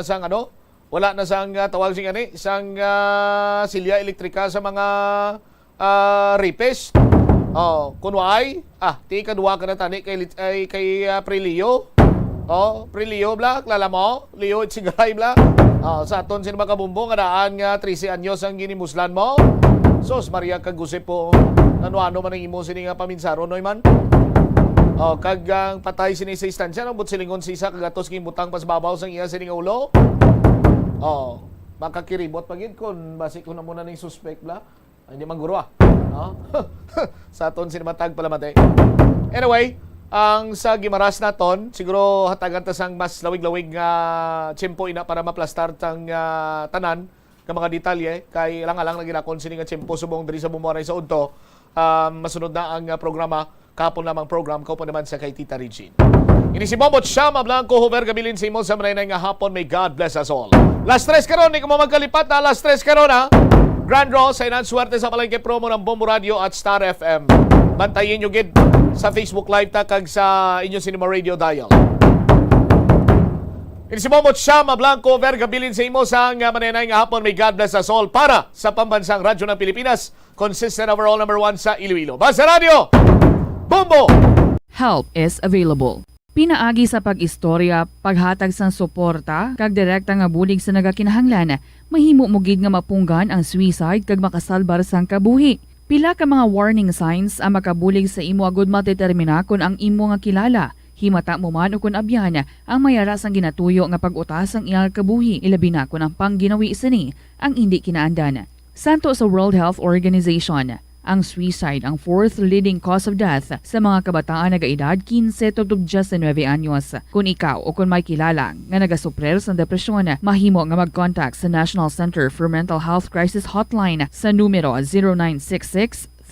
Sang ano, wala na sang tawag sing ani, sang silya elektrika sa mga rapist. Oh, kunway, ti kadua ka na tani kay Prilio. Oh, Prilio bla, klala mo? Leo Itsigay bla. Oh, sa aton sin makabumbo nga daan nga 13 anyos ang ginimuslan mo. Sos Maria kagusip po. Ano man ang imo sini nga paminsaro noy man. Oh, kagang patay sini sa istansya ng silingon sisa kagatos gimbutang pas babaw sang iya sini nga ulo. Oh, makakiribot pagid kun basi ko na muna ning suspect bla. Ay, hindi man guro no? Sa aton sinimatag pala mate. Anyway, ang sa gimaras naton siguro hatagan ta sang mas lawig-lawig nga tiyempo ina para maplastar tang tanan nga mga detalye kay lang-alang na ginakon sini nga tiyempo subong diri sa Bumuaray sa udto. Masunod na ang programa kapon lamang program ko pa naman sa kay Tita Regine. Ini si Bombot Shama Blanco Hover gabilin si mo sa manay nga hapon. May God bless us all. Last 3 karon, di ko magkalipat na last 3 karon ha. Grand Draw sa inan swerte sa palengke promo ng Bombo Radio at Star FM. Bantayin nyo gid sa Facebook Live ta kag sa inyo Cinema Radio Dial. Ini si Bombot Shama Blanco Hover gabilin si mo sa manay nga hapon. May God bless us all para sa pambansang radyo ng Pilipinas. Consistent overall number 1 sa Iloilo. Basta Radio! Bombo! Help is available. Pinaagi sa pag-istorya, paghatag sang suporta, kag direkta nga bulig sa nagakinahanglan, mahimo mo gid nga mapunggan ang suicide kag makasalbar sang kabuhi. Pila ka mga warning signs ang makabulig sa imo agud matetermina kun ang imo nga kilala. Himata mo man o kun abyan ang mayara sang ginatuyo nga pag-utas ang iyang kabuhi, ilabi na kun ang pangginawi sini ang hindi kinaandan. Santo sa World Health Organization, ang suicide ang 4th leading cause of death sa mga kabataan nagaedad 15 to 19 anyos. Kung ikaw o kung may kilala nga nagasuprer sa depresyon, mahimo nga mag-contact sa National Center for Mental Health Crisis Hotline sa numero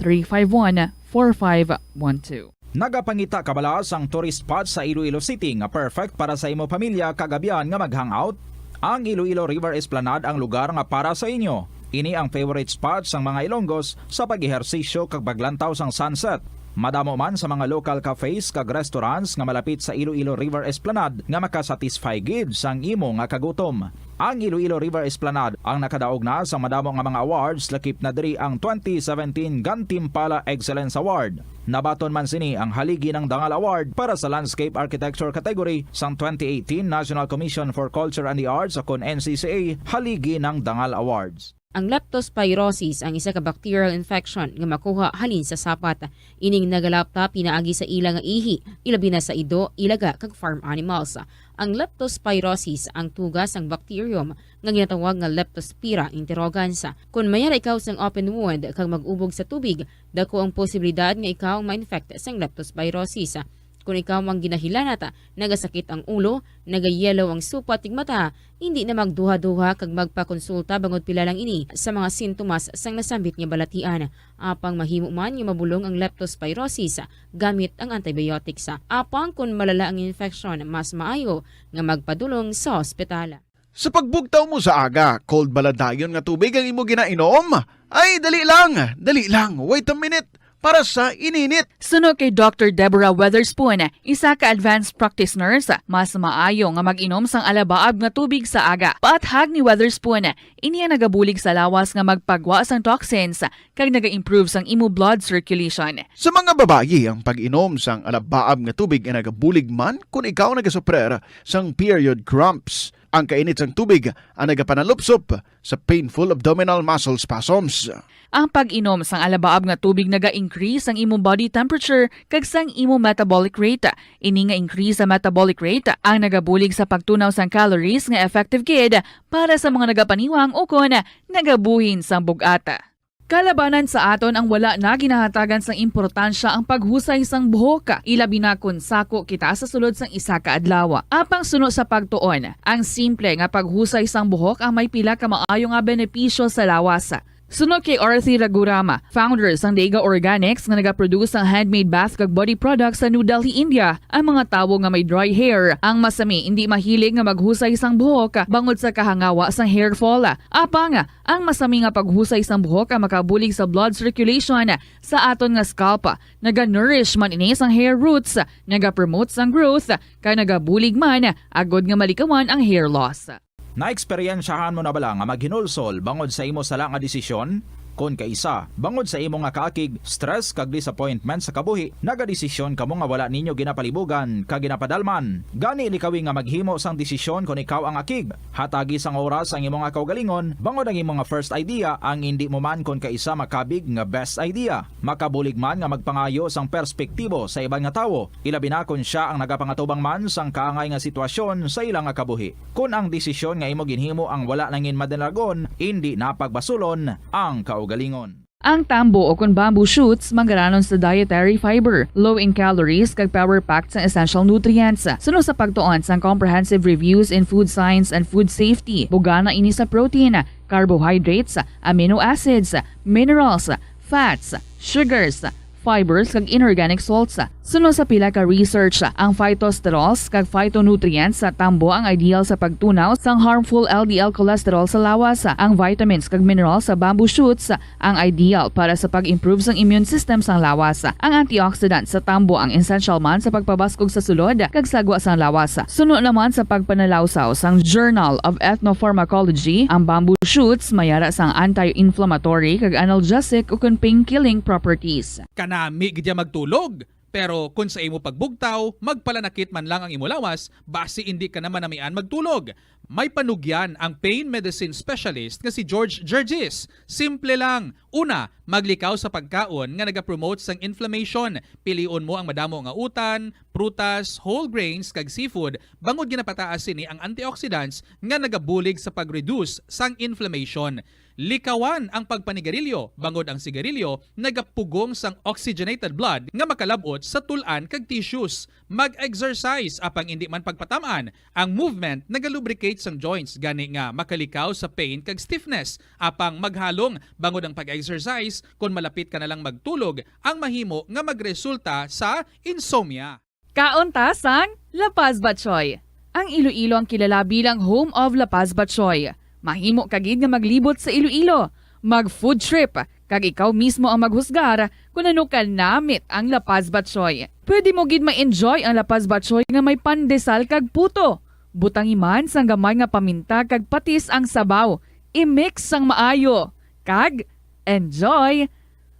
0966-351-4512. Nagapangita kabalas ang tourist spot sa Iloilo City nga perfect para sa imo pamilya kagabihan nga mag-hangout. Ang Iloilo River Esplanade ang lugar nga para sa inyo. Ini ang favorite spot sang mga Ilonggos sa pag-ehersisyo kag paglantaw sang sunset. Madamo man sa mga local cafes kag restaurants nga malapit sa Iloilo River Esplanade nga makasatisfy gid sang imo nga kagutom. Ang Iloilo River Esplanade ang nakadaog na sa madamo nga mga awards lakip na diri ang 2017 Gantimpala Excellence Award. Nabaton man sini ang haligi ng Dangal Award para sa Landscape Architecture category sang 2018 National Commission for Culture and the Arts o kon NCCA haligi ng Dangal Awards. Ang leptospirosis ang isa ka bacterial infection nga makuha halin sa sapat. Ining nagalapta pinaagi sa ila nga ihi, ilabi na sa ido, ilaga kag farm animals. Ang leptospirosis ang tugas ng bacterium nga ginatawag nga Leptospira interrogans. Kung mayara ikaw sang open wound kag mag-ubog sa tubig, dako ang posibilidad nga ikaw ma-infect sang leptospirosis. Kung ikaw mang ginahilanata, nagasakit ang ulo, nagayelo ang supa tig mata, hindi na magduha-duha kag magpakonsulta bangod pila lang ini sa mga sintomas sang nasambit nga balatian. Apang mahimo man nga mabulong ang leptospirosis gamit ang antibiotics. Apang kung malala ang infection, mas maayo nga magpadulong sa ospital. Sa pagbugtaw mo sa aga, cold baladayon nga tubig ang imo ginainom? Ay, dali lang, wait a minute. Para sa ininit. Suno kay Dr. Deborah Weatherspoon, isa ka advanced practice nurse, mas maayo nga mag-inom sang alabaab nga tubig sa aga. Paathag ni Weatherspoon, iniya nagabulig sa lawas nga magpagwa sang toxins kag naga-improve sang imo blood circulation. Sa mga babayi, ang pag-inom sang alabaab nga tubig ay nagabulig man kung ikaw nagasuprer sang period cramps. Ang kainit sang tubig ang nagapanalupsop sa painful abdominal muscle spasms. Ang pag-inom sang alabaab nga tubig naga-increase ang imong body temperature kag sang imong metabolic rate. Ini nga increase sa metabolic rate ang nagabulig sa pagtunaw sang calories nga effective gid para sa mga nagapaniwang o kon nagabuhin sang bugata. Kalabanan sa aton ang wala na ginahatagan sang importansya ang paghusay sang buhok, ilabi na kun sako kita sa sulod sang isa ka adlaw. Apang suno sa pagtuon, ang simple nga paghusay sang buhok ang may pila ka maayo nga benepisyo sa lawas. Sunod kay Arthi Ragurama, founder sang Dega Organics nga nagaproduce ng handmade bath kag body products sa New Delhi, India. Ang mga tawo nga may dry hair, ang masami hindi mahilig nga maghusay sang buhok bangod sa kahangawa sang hair fall. Apang ang masami nga paghusay sang buhok ang makabulig sa blood circulation sa aton nga scalp. Naga-nourish man ini sang hair roots, naga-promote sang growth, kay nagabulig man agod nga malikawan ang hair loss. Naeksperyensyahan mo na bala nga maghinulsol bangod sa imo sala nga desisyon? Kung kaisa, bangod sa imo nga kaakig, stress kag disappointment sa kabuhi, nagadesisyon kamo nga wala ninyo ginapalibugan kag ginapadalman. Gani likawi nga maghimo sang desisyon kung ikaw ang akig. Hatagi sang oras ang imo nga kaugalingon, bangod ang imo nga first idea ang hindi mo man kung kaisa makabig nga best idea. Makabulig man nga magpangayo sang perspektibo sa ibang nga tawo, ilabi na kung siya ang nagapangatubang man sang kaangay nga sitwasyon sa ilang nga kabuhi. Kung ang desisyon nga imo ginhimo ang wala nangin madalagon, hindi napagbasulon ang kaugalingon. Ang tambo o kung bamboo shoots manggaranon sa dietary fiber, low in calories kag power-packed sa essential nutrients. Suno sa pagtuon sa comprehensive reviews in food science and food safety, bugana ini sa protein, carbohydrates, amino acids, minerals, fats, sugars, fibers kag inorganic salts. Suno sa pila ka research, ang phytosterols kag phytonutrients sa tambo ang ideal sa pagtunaw sang harmful LDL cholesterol sa lawas. Ang vitamins kag minerals sa bamboo shoots ang ideal para sa pag-improve sang immune system sang lawas. Ang antioxidants sa tambo ang essential man sa pagpabaskog sa sulod kag sagwa sang lawas. Suno naman sa pagpanalawsaw sang Journal of Ethnopharmacology, ang bamboo shoots mayara sang anti-inflammatory kag analgesic o kun pain-killing properties. Kanami gidya magtulog. Pero kung sa imo pagbugtaw, magpalanakit man lang ang imo lawas, base hindi ka naman namian magtulog. May panugyan ang pain medicine specialist nga si George Gergis. Simple lang. Una, maglikaw sa pagkaon nga nagapromote sang inflammation. Piliun mo ang madamo nga utan, prutas, whole grains kag seafood bangod ginapataas sini ang antioxidants nga nagabulig sa pag-reduce sang inflammation. Likawan ang pagpanigarilyo, bangod ang sigarilyo nagapugong sang oxygenated blood nga makalabot sa tulan kag tissues. Mag-exercise apang hindi man pagpatamaan. Ang movement nagalubricate sang joints gani nga makalikaw sa pain kag stiffness. Apang maghalong bangod ang pag-exercise kung malapit ka na lang magtulog ang mahimo nga magresulta sa insomnia. Kaunta sang La Paz Batchoy. Ang Iloilo ang kilala bilang home of La Paz Batchoy. Mahimo kagid nga maglibot sa Iloilo, mag-food trip, kag ikaw mismo ang maghusgar kung ano ka namit ang La Paz Batchoy. Pwede mo gid ma-enjoy ang La Paz Batchoy nga may pandesal kag puto. Butang iman sang gamay nga paminta kag patis ang sabaw. I-mix sang maayo. Kag enjoy.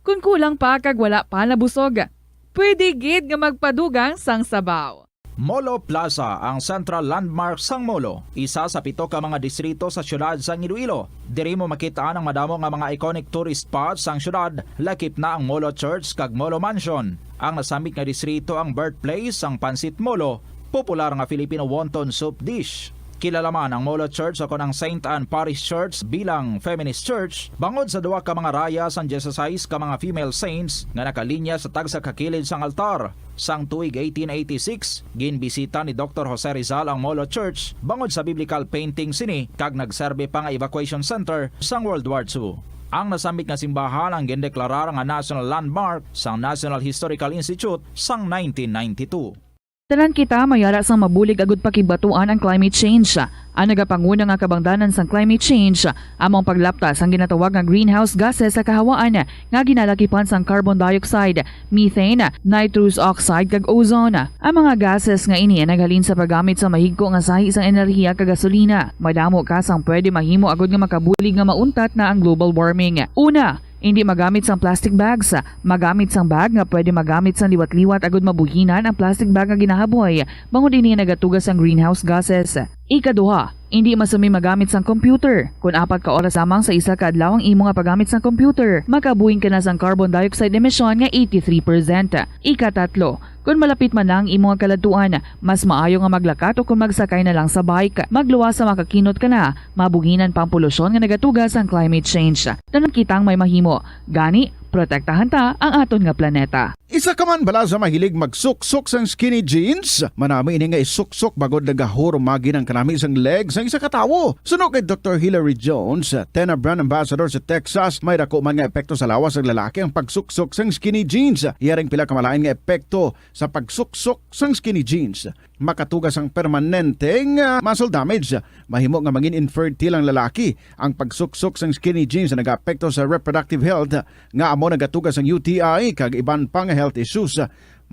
Kung kulang pa kag wala pa nabusog, pwede gid nga magpadugang sang sabaw. Molo Plaza ang central landmark sang Molo, isa sa 7 ka mga distrito sa syudad sang Iloilo. Diri mo makita ang madamo nga mga iconic tourist spots sang syudad, lakip na ang Molo Church kag Molo Mansion. Ang nasamit nga distrito ang birthplace sang Pansit Molo, popular nga Filipino wonton soup dish. Kilala man ang Molo Church o ang St. Anne Parish Church bilang feminist church, bangod sa duwa ka mga raya sang 16 ka mga female saints nga nakalinya sa tagsa kakilid sang altar. Sang tuig 1886, ginbisita ni Dr. Jose Rizal ang Molo Church bangod sa biblical painting sini kag nagserbe pa nga evacuation center sang World War II. Ang nasamit nga simbahan ang gindeklarar nga national landmark sang National Historical Institute sang 1992. Tanan kita mayara sang mabulig agud pakibatuan ang climate change. Ang nagapanguna nga kabangdanan sang climate change among paglaptas ang ginatawag nga greenhouse gases sa kahawaan nga ginalakipan sang carbon dioxide, methane, nitrous oxide kag ozone. Ang mga gases nga ini naghalin sa paggamit sa mahigko nga sahi sang enerhiya kag gasolina. Madamo ka sang pwede mahimo agud nga makabulig nga mauntat na ang global warming. Una, hindi magamit sang plastic bags. Magamit sang bag nga pwede magamit sang liwat-liwat agud mabuhinan ang plastic bag nga ginahaboy bangod ini nagatugas sang greenhouse gases. Ikaduha, hindi masumi magamit sang computer. Kung 4 ka oras lamang sa isa ka adlaw ang imo nga paggamit sang computer, makabuhing ka na sang carbon dioxide emission nga 83%. Ikatatlo, kung malapit man lang imo nga kaladtuan, mas maayo nga maglakat o kung magsakay na lang sa bike. Magluwas sa makakinot ka na, mabuhinan pang polusyon nga nagatugas ang climate change. Tanan kitang may mahimo. Gani, protektahan ta ang aton nga planeta. Isa ka man bala sa mahilig magsuksok sang skinny jeans? Manami ini nga isuksok bagod nagahurumagi ng kanami sang legs sang isa ka tawo. Suno kay Dr. Hilary Jones, Tena brand ambassador sa Texas, may dako man nga epekto sa lawas ng lalaki ang pagsuksok sang skinny jeans. Iyaring pila ka malain nga epekto sa pagsuksok sang skinny jeans. Makatugas ang permanenteng muscle damage. Mahimo nga mangin infertile ang lalaki. Ang pagsuksok sang skinny jeans na nag-apekto sa reproductive health nga amo nagatugas ang UTI kag iban pang health issues.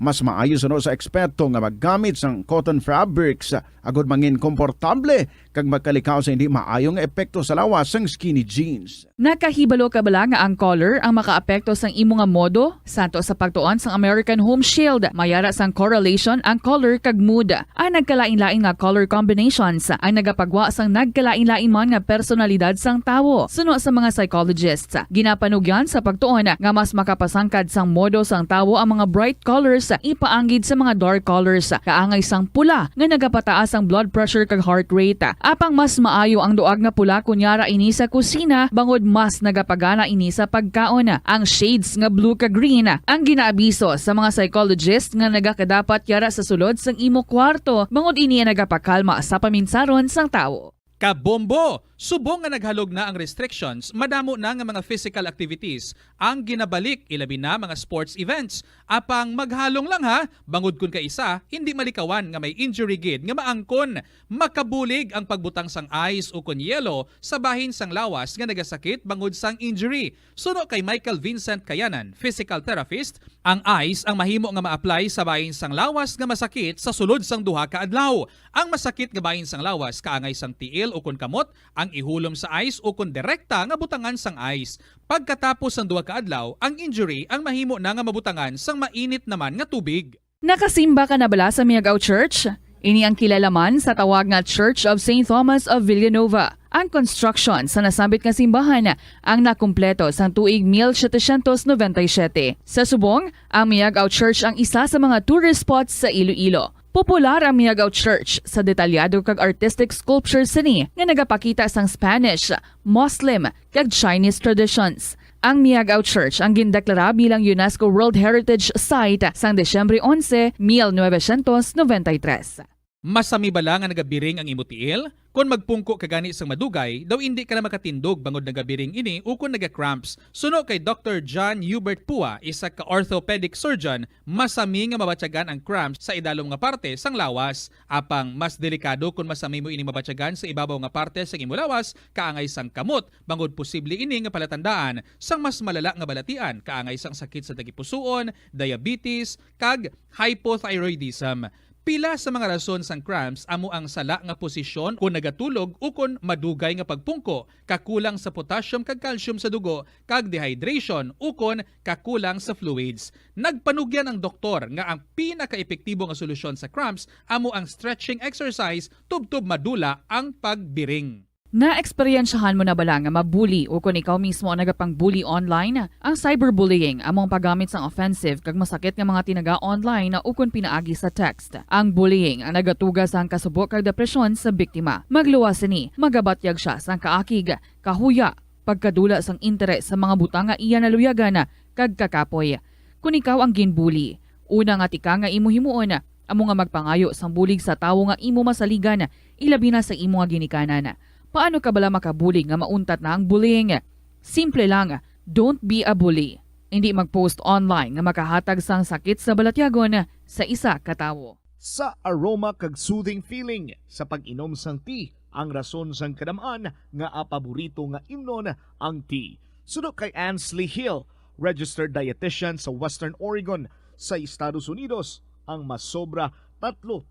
mas maayo sa eksperto nga maggamit sang cotton fabrics agud mangin komportable kag magkalikaw sa hindi maayong epekto sa lawas sang skinny jeans. Nakahibalo ka bala nga ang color ang makaapekto sang imo nga modo? Santo sa pagtuon sang American Home Shield, mayara sang correlation ang color kag mood. Ang nagkalain-lain nga color combinations ang nagapagwa sang nagkalain-lain man nga personalidad sang tawo. Suno sa mga psychologists, ginapanugyan sa pagtuon nga mas makapasangkad sang modo sang tawo ang mga bright colors ipaanggid sa mga dark colors. Kaangay sang pula nga nagapataas ang blood pressure kag heart rate. Apang mas maayo ang duag nga pula kunyara ini sa kusina bangod mas nagapagana ini sa pagkaon. Ang shades nga blue kag green ang ginaabiso sa mga psychologist nga nagakadapat yara sa sulod sang imo kwarto bangod ini ang nagapakalma sa paminsaron sang tawo. Kabombo! Subong nga naghalog na ang restrictions, madamo na nga mga physical activities ang ginabalik, ilabi na mga sports events. Apang maghalong lang ha, bangod kun ka isa, hindi malikawan nga may injury gid nga maangkon. Makabulig ang pagbutang sang ice o kun yelo sa bahin sang lawas nga nagasakit bangod sang injury. Suno kay Michael Vincent Kayanan, physical therapist, ang ice ang mahimo nga ma-apply sa bahin sang lawas nga masakit sa sulod sang duha ka adlaw. Ang masakit nga bahin sang lawas kaangay sang tiil o kun kamot, ang ihulom sa ice o kun direkta nga butangan sang ice. Pagkatapos ng duha ka adlaw, ang injury ang mahimo na nga mabutangan sang mainit naman nga tubig. Nakasimba ka na bala sa Miagao Church? Ini ang kilalaman sa tawag nga Church of St. Thomas of Villanova. Ang construction sa nasabit nga simbahan ang nakumpleto sa tuig 1797. Sa subong, ang Miagao Church ang isa sa mga tourist spots sa Iloilo. Popular ang Miagao Church sa detalyado kag artistic sculpture sini nga nagapakita sang Spanish, Muslim kag Chinese traditions. Ang Miagao Church ang gindeklara bilang UNESCO World Heritage Site sang Desyembre 11, 1993. Masami bala nga nagabiring ang imo tiil? Kung magpungko ka gani sang madugay, daw hindi ka na makatindog bangod nagabiring ini o kung naga-cramps. Suno kay Dr. John Hubert Pua, isa ka orthopedic surgeon, masami nga mabatyagan ang cramps sa idalom nga parte sang lawas. Apang mas delikado kung masami mo ini mabatyagan sa ibabaw nga parte sang imo lawas, kaangay sang kamot, bangod posible ini nga palatandaan sang mas malala nga balatian, kaangay sang sakit sa tagipusoon, diabetes, kag hypothyroidism. Pila sa mga rason sang cramps amo ang sala nga posisyon kung nagatulog o kung madugay nga pagpungko, kakulang sa potassium kag calcium sa dugo, kag dehydration o kung kakulang sa fluids. Nagpanugyan ang doktor nga ang pinaka-epektibo nga solusyon sa cramps amo ang stretching exercise tubtob madula ang pagbiring. Na-eksperyensyahan mo na bala nga mabuli o kung ikaw mismo ang nagapang-bully online? Ang cyberbullying among paggamit sang offensive kag masakit nga mga tinaga online na ukon pinaagi sa text. Ang bullying ang nagatuga sang kasubok kag depresyon sa biktima. Magluwas ni, magabatyag siya sang kaakig, kahuya, pagkadula sang interes sa mga butang nga iya naluyagan kag kakapoy. Kung ikaw ang ginbully, una nga tika nga imo himuon, amo nga magpangayo sang bulig sa tawo nga imo masaligan, ilabi na sa imo nga ginikanan. Paano ka bala makabulig nga mauntat na ang bullying? Simple lang, don't be a bully. Hindi mag-post online nga makahatag sang sakit sa balatyagon sa isa ka tawo. Sa aroma kag soothing feeling sa pag-inom sang tea, ang rason sang kadamaan nga paborito nga imnon ang tea. Suno kay Ansley Hill, registered dietitian sa Western Oregon sa Estados Unidos, ang masobra 3-4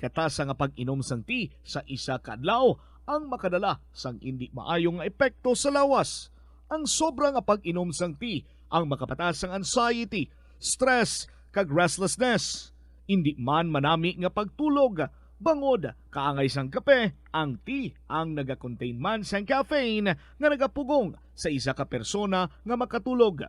katasa nga pag-inom sang tea sa isa ka adlaw ang makadala sang hindi maayong epekto sa lawas. Ang sobra nga pag-inom sang tea ang makapataas sang anxiety, stress, kag restlessness. Hindi man manami nga pagtulog, bangod kaangay sang kape, ang tea ang naga-contain man sang caffeine nga nagapugong sa isa ka persona nga makatulog.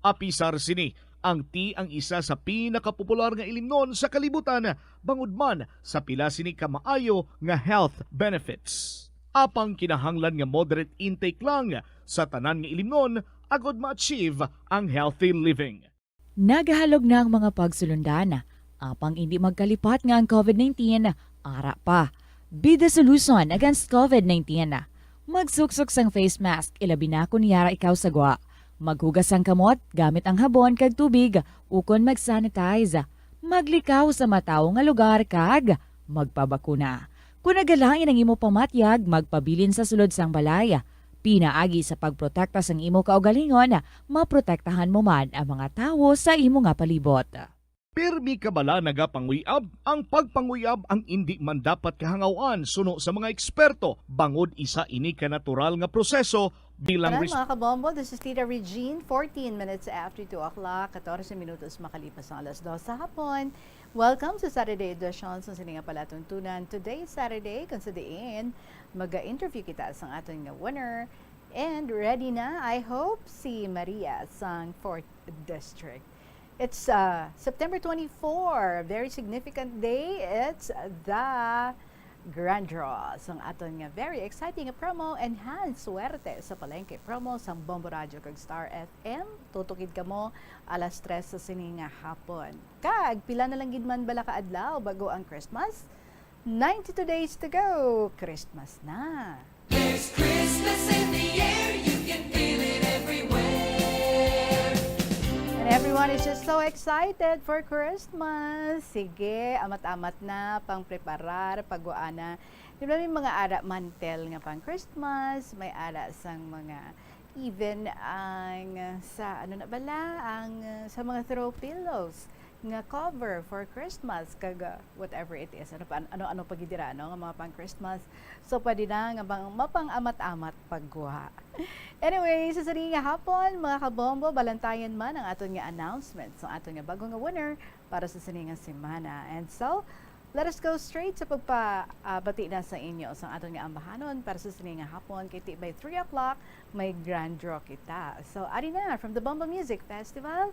Apisar sini, ang tea ang isa sa pinakapopular nga ilimnon sa kalibutan bangod man sa pila sini ka maayo nga health benefits. Apang kinahanglan nga moderate intake lang sa tanan nga ilimnon agod ma-achieve ang healthy living. Nagahalog na ang mga pagsulundan. Apang hindi magkalipat nga ang COVID-19, ara pa. Be the solution against COVID-19. Magsuksok sang face mask, ilabi na kung yara ikaw sagwa. Maghugas ang kamot gamit ang habon kag tubig ukon mag-sanitize. Maglikaw sa mataw nga lugar kag magpabakuna. Kung nagalain ang imo pamatyag, magpabilin sa sulod sang balay. Pinaagi sa pagprotekta sang imo kaugalingon, maprotektahan mo man ang mga tawo sa imo nga palibot. Pirmi ka bala nagapanguyab? Ang pagpanguyab ang hindi man dapat kahangawan suno sa mga eksperto. Bangod isa ini ka natural nga proseso bilang Ayan, mga kabombo, this is Tita Regine, 14 minutes after 2 o'clock, 14 minutos makalipas ang alas 2 sa hapon. Welcome sa Saturday edition sa sininga palatuntunan. Today, Saturday, kung sa diin, mag-interview kita sa ating winner. And ready na, I hope, si Maria sa 4th District. It's September 24, very significant day. It's the Grand Draw. So, ang aton nga very exciting promo, enhance swerte sa palengke promo sa Bombo Radio kag Star FM. Tutukid ka mo alas 3 sa sininga hapon. Kag, pila na lang gid man bala ka adlaw bago ang Christmas? 92 days to go. Christmas na. There's Christmas in the air, you can feel it everywhere. And everyone is just so excited for Christmas. Sige, amat-amat na pang preparar, pagwaana. Di ba may mga ara mantel nga pang Christmas, may ara sang mga even ang sa ano na bala ang sa mga throw pillows nga cover for Christmas kag whatever it is ano pagidira no nga mga pang Christmas, so pwede na nga bang mapang amat-amat pagguha. Anyway, sa nga hapon mga kabombo, balantayan man ang aton nga announcement sa aton nga bagong nga winner para sa sininga semana. And so let us go straight sa pagpabati na sa inyo sa aton nga ambahanon para sa sininga hapon kay by 3 o'clock may grand draw kita. So ari na from the Bombo Music Festival,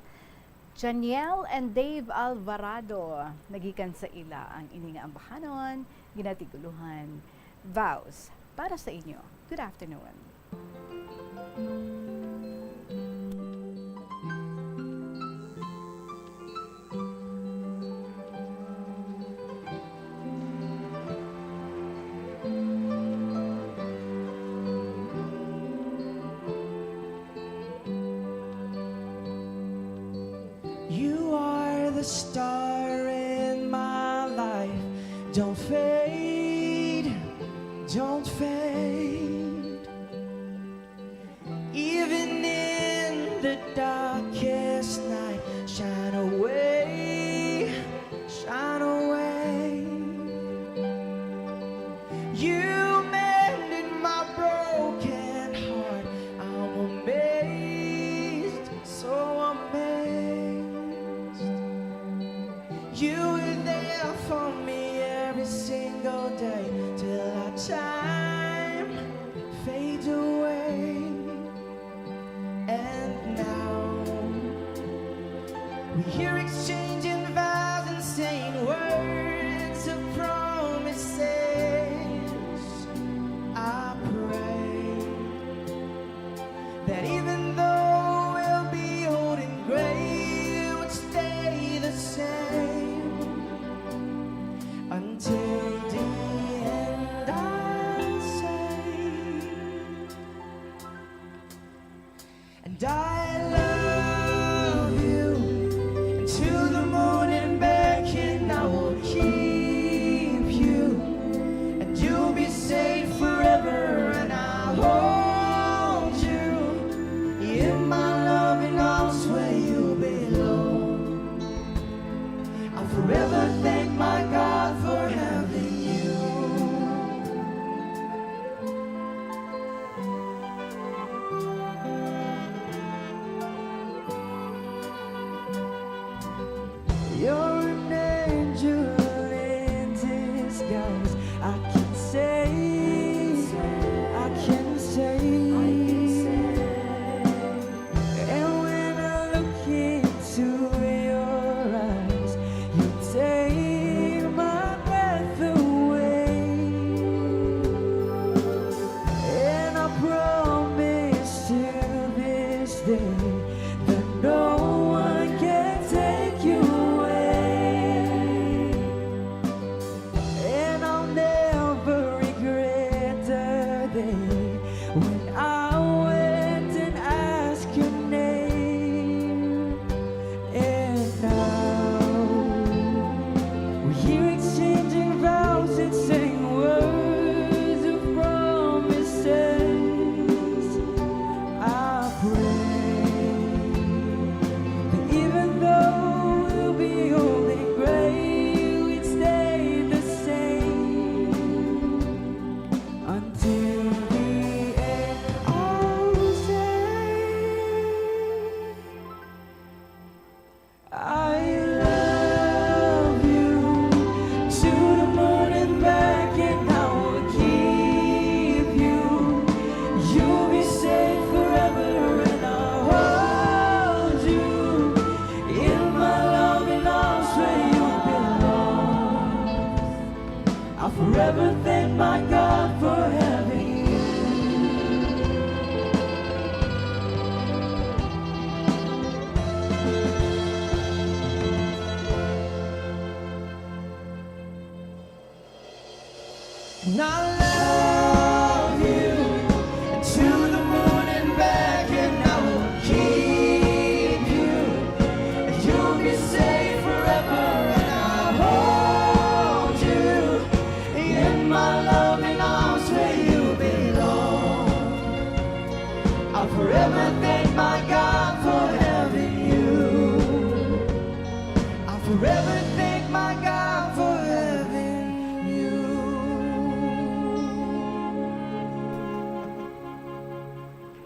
Janiel and Dave Alvarado, nagikan sa ila ang ininga ambahanon, ginatiguluhan, vows para sa inyo. Good afternoon. You are the star in my life. Don't fade, don't fade. Even in the darkest night, shine away, shine away. You mended my broken heart. I'm amazed, so amazed. You were there for me every single day till our time fades away. And now we hear exchanging vows and saying words of promises. I pray that even though we'll be old and gray, it would stay the same until the end. I'll say, and I love you until the morning back, and I will keep you, and you'll be safe forever, and I hold you in my loving arms where you belong. I'll forever thank my God for having you.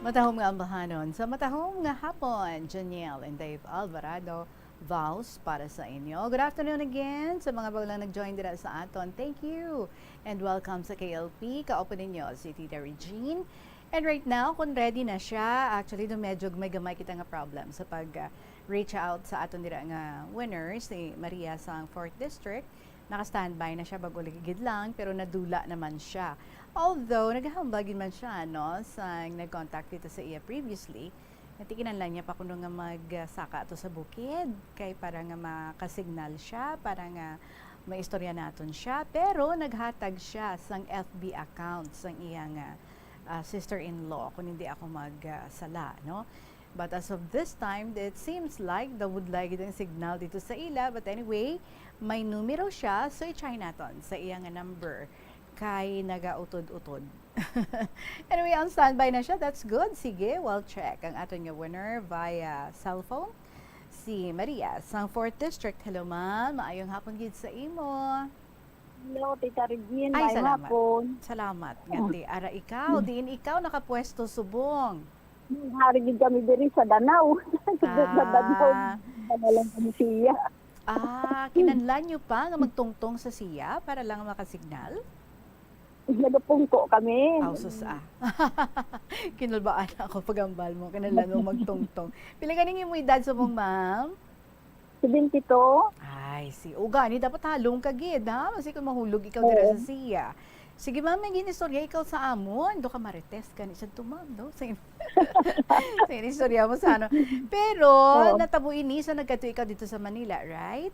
Matahong nga ambahanon. Sa matahong nga hapon, Janiel and Dave Alvarado, vows para sa inyo. Good afternoon again sa mga baglang nag-join dira sa aton. Thank you and welcome sa KLP. Kaopo ninyo si Tita Regine. And right now, kung ready na siya, actually, medyo may gamay kita nga problem sa pag-reach out sa aton dira nga winners ni Maria sa 4th District. Naka-standby na siya bago ligid lang, pero nadula naman siya. Although, naghahambagin man siya, no, sa nag-contact dito sa iya previously, natikinan lang niya pa kuno nga magsaka ato sa bukid, kay para nga makasignal siya, para nga maistorya naton siya. Pero, naghatag siya sang FB account sang iyang sister-in-law, kung hindi ako magsala, no? But as of this time, it seems like the would like ang signal dito sa ila. But anyway, may numero siya, so i-try naton sa iyang number kay naga-utod-utod. Anyway, on standby na siya. That's good. Sige, we'll check ang aton nga winner via cellphone. Si Maria, sa 4th District. Hello, ma'am. Maayong hapon gid sa imo. Hello, Tita Regine. Ay, May salamat. hapon. Salamat. Ngati, ara ikaw. Diin ikaw nakapwesto subong. Hari gid kami diri sa Danau. Sa Danau. Dalalang kami siya. Kinanlan nyo pa nga magtungtong sa siya para lang makasignal? Nagapungko kami. Sus Kinulbaan ako pagambal mo. Kinanlan mo magtungtong. Pila ganing mo edad sa mong ma'am? 72. Ay, si Ugani, dapat halong ka gid, ha? Kasi kung mahulog ikaw dira sa siya. Sige, ma'am, may ginistorya ikaw sa amon. Do ka marites ka ni siya to, ma'am, no? Sa istorya mo sa ano. Pero, natabuin ni sa nagkato ikaw dito sa Manila, right?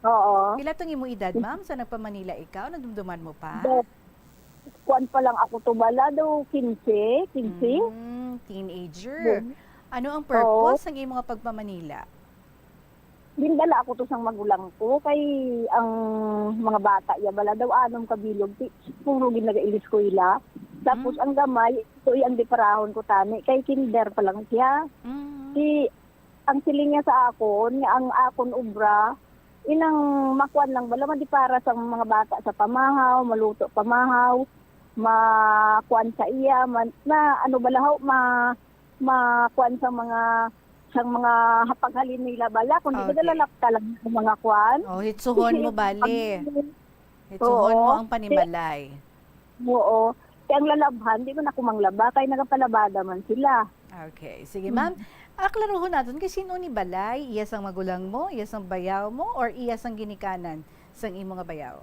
Oo. Pila tong imo edad, ma'am? Sa nagpa-Manila ikaw? Nadumduman mo pa? Kuan pa lang ako tubala daw 15. Teenager. Ano ang purpose ng imo nga pagpa-Manila? Dindala ako to sang magulang ko kay ang mga bata ya bala daw anom kabilog puro ginagailis ko ila. Tapos ang gamay ito ang diparahon ko tani kay kinder pa lang siya. Ang siling niya sa akon nga ang akon ubra inang makuan lang bala man di para sa mga bata sa pamahaw, maluto pamahaw, makuan sa iya na ano balahaw makuan sa mga hapaghalin nila bala kundi dalalak lang ng mga kuan. Hitsuhon mo bali. Hitsuhon mo ang panimalay. Oo. Kaya ang lalabhan, di ko na kumanglaba, kaya nagapalabada man sila. Okay. Sige, ma'am. Aklaruhon natin kay sino ni balay? Iya sang magulang mo, iya sang bayaw mo, or iya sang ginikanan sang imo nga bayaw?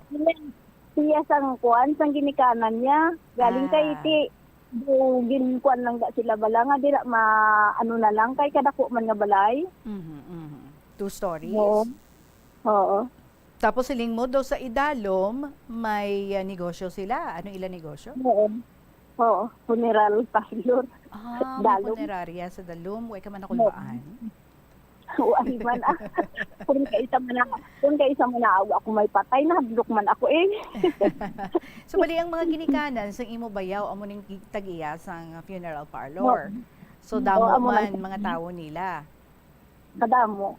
Iya sang kuan, sang ginikanan niya. Galing kay iti. Ginkuan lang sila bala nga dira ano na lang kay kadako man nga balay. 2 stories. Oo. Tapos siling mo daw sa Idalom may negosyo sila. Ano ila negosyo? Oo. Funeral parlor. May punerarya sa Dalom. Way ka man nakulbaan. Uy man kung kaisa man ako may patay na hadlok man ako eh. So bali ang mga ginikanan sang imo bayaw amo ning tag-iya sang funeral parlor. So damo man mga tao nila. Kadamo.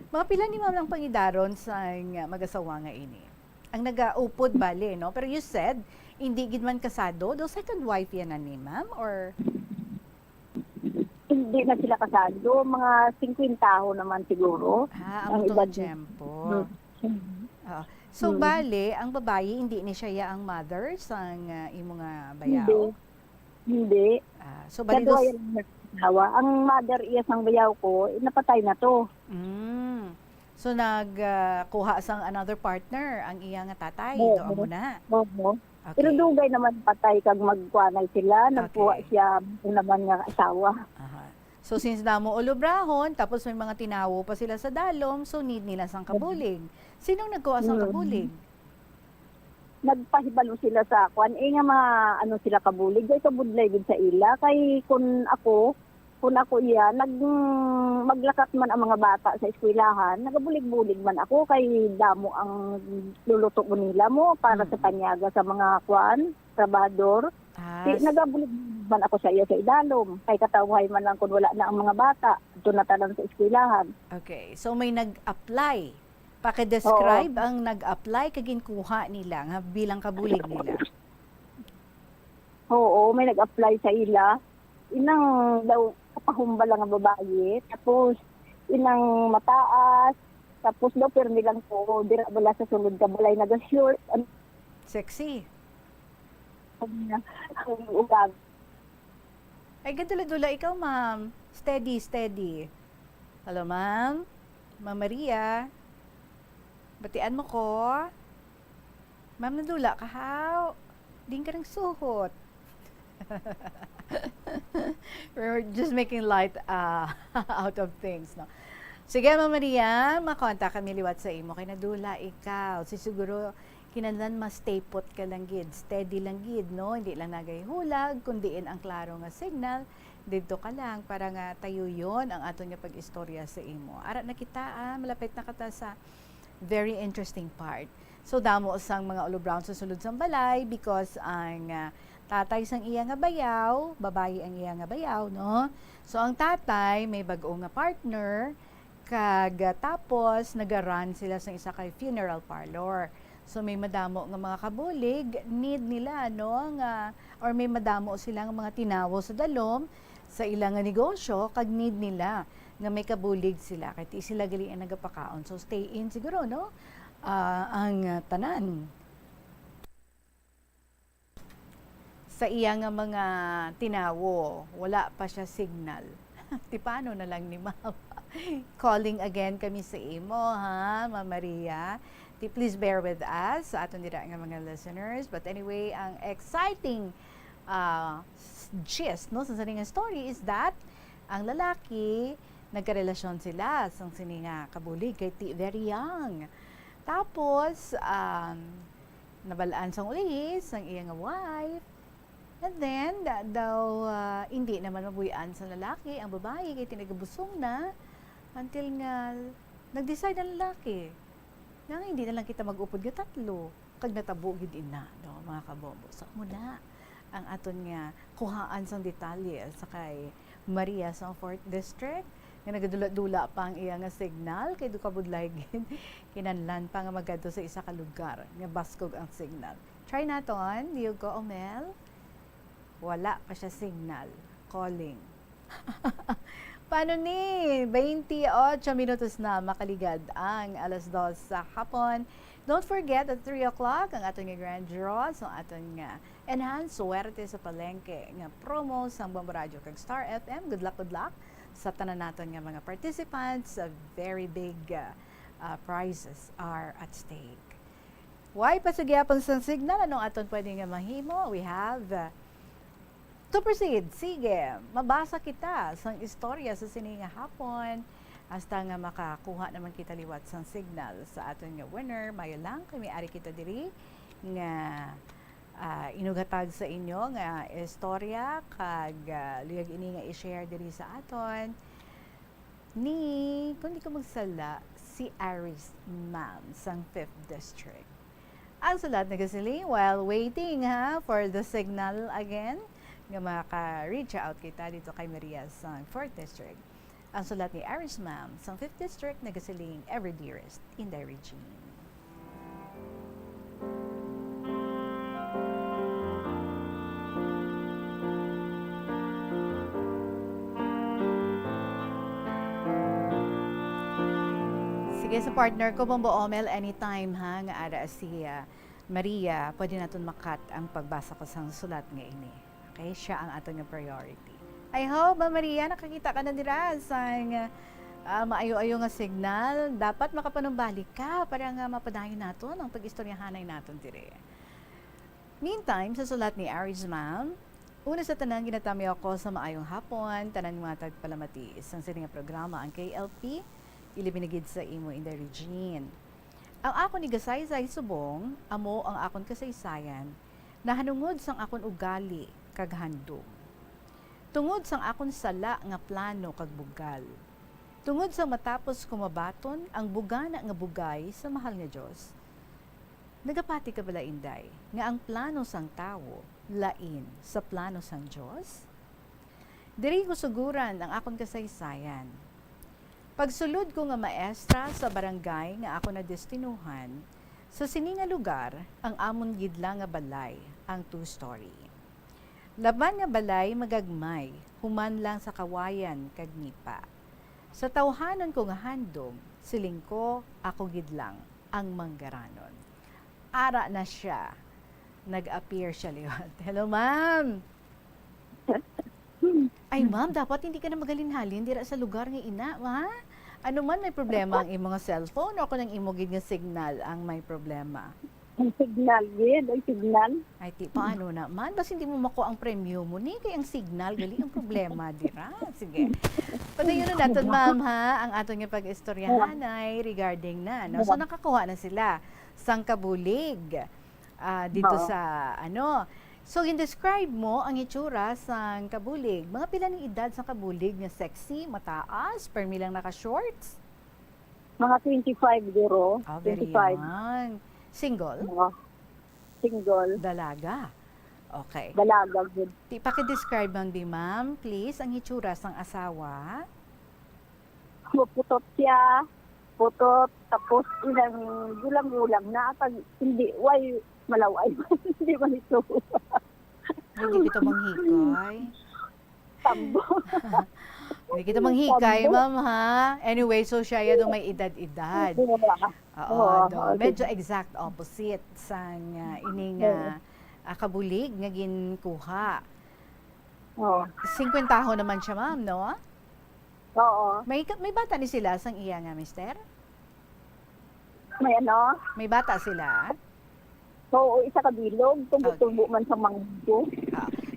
Mga pila ni ma'am lang pangidaron sang mag-asawa nga ini. Ang nagaupod bali, no? Pero you said hindi gid man kasado, do second wife yan na ni ma'am or hindi na sila kasado, mga 50 taon naman siguro. Ang itong tiyempo. So, bale, ang babaye, hindi ni siya ang mother sang imo nga bayaw? Hindi. So, bale, ang mother iya sang bayaw ko, napatay na to. So, nagkuha sang another partner ang iya nga tatay. Doon mo na. Oo. Okay. Pero dugay naman patay kag magkuanay sila, nagkuha siya naman nga asawa. So since damo ulubrahon, tapos may mga tinawo pa sila sa Dalom, so need nila sang kabulig. Sinong nagkuha sang kabulig? Nagpahibalo sila sa kuan nga ano sila kabulig, kay kabudlay gid sa ila kay kun ako iya maglakat man ang mga bata sa eskwelahan, nagabulig-bulig man ako kay damo ang luluto mo nila mo para sa panyaga sa mga kuan, trabahador. Nagabulig man ako sa iya sa Idalom, kay katawhay man lang kun wala na ang mga bata, ito na tanan sa eskwelahan. Okay, so may nag-apply. Paki-describe ang nag-apply kaginkuha nila nga bilang kabulig nila. Oo, may nag-apply sa ila. inang daw kapahumbal lang ang babae, tapos inang mataas, tapos daw pirmi lang ko, dira bala sa sulod ka balay naga-short, ano Sexy. na, ang ugag. Ay, gadula-dula ikaw, ma'am. Steady, steady. Hello, ma'am. Ma'am Maria. Batian mo ko. Ma'am, nadula ka, how? Di ka nang suhot. We're just making light out of things, no? Sige, Ma'am Maria, makonta kami liwat sa imo. Kay nadula ikaw. Siguro, kinanlan ma-stay put ka lang gid. Steady lang gid, no? Hindi lang nagayhulag, kundiin ang klaro nga signal. Dito ka lang, para nga tayo yon ang ato nga pag-istorya sa imo. Ara na kita, malapit na kata sa very interesting part. So, damo sang mga Ulo Brown sa sulod sang balay because ang tatay sang iya nga bayaw, babayi ang iya nga bayaw, no? So, ang tatay may bag-o nga partner, kag tapos nagaran sila sa isa kay funeral parlor. So may madamo nga mga kabulig, need nila no nga or may madamo sila nga mga tinawo sa dalom sa ilang nga negosyo kag need nila nga may kabulig sila kay ti sila gali ang nagapakaon. So stay in siguro no ang tanan. Sa iya nga mga tinawo, wala pa siya signal. Ti paano na lang ni ma'am? Calling again kami sa imo, ha, Ma'am Maria. Please bear with us sa aton dira nga mga listeners. But anyway, ang exciting gist no sa sininga story is that ang lalaki nagkarelasyon sila sang sininga kabulig kay ti very young. Tapos nabalaan sang ulihis sang iya nga wife. And then daw hindi naman mabuyan sa lalaki ang babae kay tinagabusong na until nga nag-decide ang lalaki nga hindi na lang kita mag-upod nga tatlo kag natabo gid ina no mga kabombo. So muna ang aton nga kuhaan sang detalye sa kay Maria sa 4th District nga nagadula-dula pa ang iya nga signal kay dukabudlay gid kinanlan pa nga magadto sa isa ka lugar nga baskog ang signal. Try naton, you go Omel. Wala pa siya signal. Calling. Paano ni? 28 minutos na makaligad ang alas 2 sa hapon. Don't forget at 3 o'clock ang atong grand draw. So atong enhance suwerte sa palengke nga promo sa Bomba Radio kag Star FM. Good luck sa tanan naton nga mga participants. Very big prizes are at stake. Why pasagyapon sa signal? Anong aton pwede nga mahimo? We have to proceed, sige, mabasa kita sa istorya sa sininga hapon hasta nga makakuha naman kita liwat sa signal sa aton nga winner. Mayo lang kami ari kita diri nga inugatag sa inyo nga istorya kag luyag ini nga i-share diri sa aton ni kung di ko magsala si Aris Ma'am sang 5th District. Ang sulat na kasiling while waiting for the signal again nga maka-reach out kita dito kay Maria sa 4th District. Ang sulat ni Aris Ma'am sa 5th District nagasiling ever dearest in the region. Sige sa partner ko Bombo Omel anytime ha nga ara si Maria pwede naton makat ang pagbasa ko sang sulat nga ini. Okay, siya ang ato nga priority. I hope, Ma'am Maria, nakakita ka na dira sa maayo-ayo nga signal. Dapat makapanumbalik ka para nga mapadayon naton ang pag-istoryahanay naton dire. Meantime, sa sulat ni Aris Ma'am, una sa tanan ginatami ako sa maayong hapon, tanan mga tagpalamati isang sininga programa ang KLP, ilibinigid sa imo in the region. Ang akon ni Gasaysay Subong, amo ang akon kasaysayan, nahanungod sang akon ugali, kag handom. Tungod sang akon sala nga plano kag bugal. Tungod sang matapos kumabaton ang bugana nga bugay sa mahal nga Dios. Nagapati ka bala inday nga ang plano sang tawo lain sa plano sang Dios? Diri ko suguran ang akon kasaysayan. Pagsulod ko nga maestra sa barangay nga ako na destinuhan, sa sininga lugar ang amon gidla nga balay ang 2-story. Laban nga balay magagmay, human lang sa kawayan kag nipa. Sa tawhanon ko nga handom, siling ko, ako gid lang ang manggaranon. Ara na siya. Nag-appear siya liwat. Hello, ma'am! Ay, ma'am, dapat hindi ka na magalinhalin dira sa lugar nga ina, ma? Ano man may problema ang imong cellphone o kung ang imong nga signal ang may problema? Ang signal, gid, ang signal. Ay, ti, paano naman? Basta hindi mo makuha ang premium mo ni, kaya ang signal, gali ang problema, dira. Sige. Padayon na natin, ma'am, ha, ang ato nga pag-istoryahan ay regarding na. No? So, nakakuha na sila sang kabulig dito Oo. sa, ano. So, in-describe mo ang itsura sang kabulig. Mga pila ng edad sa kabulig nga sexy, mataas, permi lang naka-shorts? Mga 25, guro. Oh, very 25. young. Single? Oo. Single. Dalaga? Okay. Dalaga, gid. Paki-describe lang di, ma'am, please, ang itsura sang asawa. Putot siya. Putot. Tapos, ilang gulang-gulang na. Pag hindi, why malaway. Hindi man ito. Hindi kita manghikay. Tambo. Hindi kita manghikay, ma'am, ha? Anyway, so siya yan may edad-edad. Oo, do. Medyo exact opposite sa ining kabulig nga ginkuha. Oo. 50 taon naman siya, ma'am, no? Oo. May bata ni sila sang iya nga, mister? May ano? May bata sila? Oo, isa ka bilog. Tubo-tubo man sa manggo.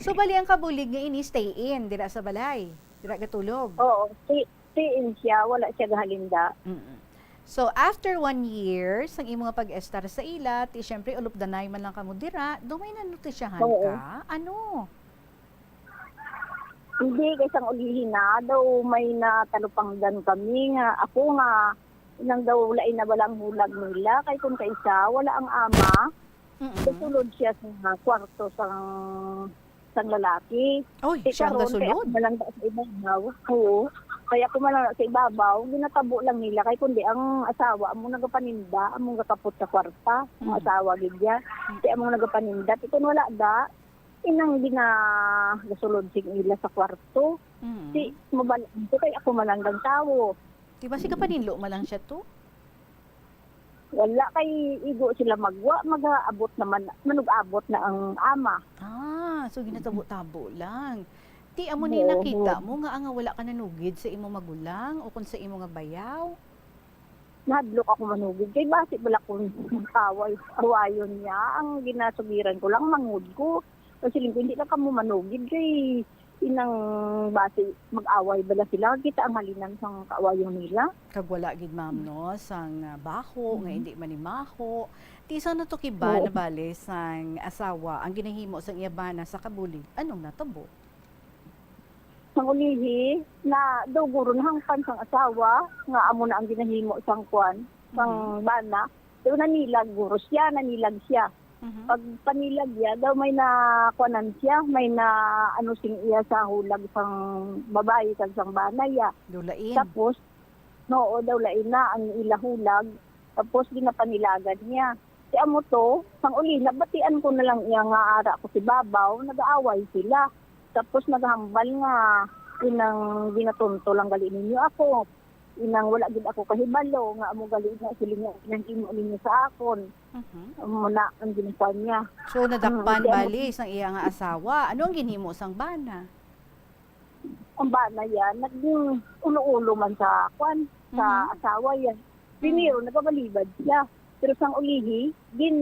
So, bali ang kabulig nga ini, stay in, dira sa balay. Dira katulog. Oo. Tiin siya. Wala siya gahalinda. Mm-mm. So, after 1 year, sang imo nga pag-estar sa ila, ti syempre, ulop danay man lang kamo dira, dumay na notisyahan Oo. ka? Ano? Hindi, kaysang ulihin na. Daw may natalupangdan kami nga. Ako nga, inang daw lain na walang hulag nila. Kay kung kaisa, wala ang ama. Sulod siya sa kwarto sang lalaki. Oy, siya ang karon, kaya gasulod. ako malang sa ibabaw. Oo. Kaya ako malang sa ibabaw, ginatabo lang nila. Kay kundi ang asawa, among nagapaninda, among gakapot sa kwarta. Ang asawa, gidya. Kaya among nagapaninda. Ito wala da. Inang gasulod sing ila sa kwarto. Si mabalaan ko, kaya ako malanggang tao. Diba si kapaninlo man lang siya to? Wala kay igo sila magwa, mag-aabot naman, manug-abot na ang ama. So ginatabo-tabo lang. Ti amo ni Oo. nakita mo nga wala ka nanugid sa imo magulang o kung sa imo nga bayaw. Nahadlok ako manugid. Kay basi wala kong taway, awayon niya. Ang ginasubiran ko lang, mangud ko. Kasi lingko, hindi lang kamo manugid. Kay inang basi mag-away bala sila. Kita ang halinan sa kaawayon nila. Kag wala gid, ma'am, no, sang baho nga hindi manimaho. Ti sa nato kiba na bale sang asawa ang ginahimo sang iyabana sa kabulig. Anong natabo? Sang ulihi, na daw guro na hangpan sang asawa, nga amo na ang ginahimo sang kwan, sang bana. Daw nanilag guro siya, nanilag siya. Pag panilag niya, daw may nakuanan siya, may na ano sing iya sa hulag sang babae kag sang banay. Dulain. Tapos, noo daw lain na ang ilahulag. Tapos ginapanilagan niya. Si amo to, sang uli, nabatian ko na lang iya nga ara ko si Babaw, nag-aaway sila. Tapos naghambal nga, inang ginatunto lang gali ninyo ako. Inang wala gid ako kahibalo, nga amo gali nga sila nga inang imo ninyo sa akon. Muna ang ginagawa niya. So nadakpan Di amo- bali sang iya nga asawa. Ano ang ginhimo sang bana? Ang bana yan, naging ulo-ulo man sa kwan, sa asawa yan. Piniro, nagabalibad siya. Pero sang ulihi, gin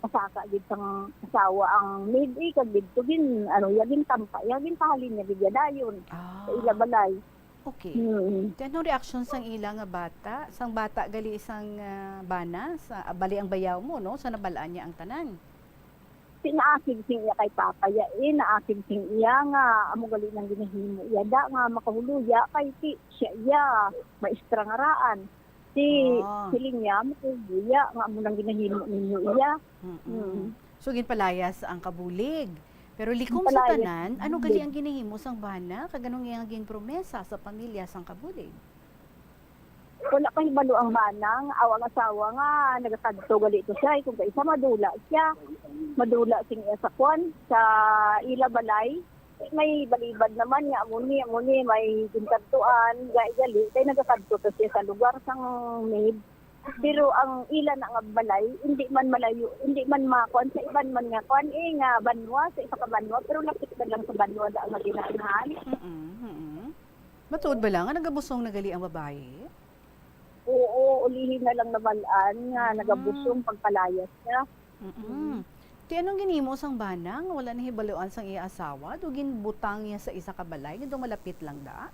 pasaka gin sang asawa ang maid kag didto gin gin tampa gin pahalin niya gid dayon sa ila balay. Okay. Anong reaction sang ila nga bata? Sang bata gali isang bana sa bali ang bayaw mo, no? Sa nabalaan niya ang tanan. Pinaakig sing iya kay papa ya, naakig sing iya nga amo gali nang ginahimo iya da nga makahuluya kay ti siya iya maestra nga raan. Si hiling niya makahuluya nga amo nang ginahimo ninyo iya. So ginpalayas ang kabulig. Pero likom sa Palayas. tanan, ano gali ang ginahimo sang bana? Kaganong iyang ginpromesa sa pamilya sang kabulig? Wala kang hibalo ang banang, awang asawa nga, nagkakadto gali ito siya, kung kaisa madula siya. madula sing iya sa kwan sa ila balay. May balibad naman nga amuni may ginkantuan gali kay nagakadto to siya sa lugar sang maid. Pero ang ila na nga balay hindi man malayo, hindi man makuan sa iban man nga kuan nga banwa sa isa ka banwa pero lapit ka lang sa banwa da nga ginanahan. Matuod ba lang nga nagabusong nagali ang babae? Oo, ulihin na lang nabalaan nga nagabusong pagpalayas niya. Ti anong ginimo sang bana nga wala na hibaluan sang iya asawa dugin butang niya sa isa ka balay nga malapit lang da?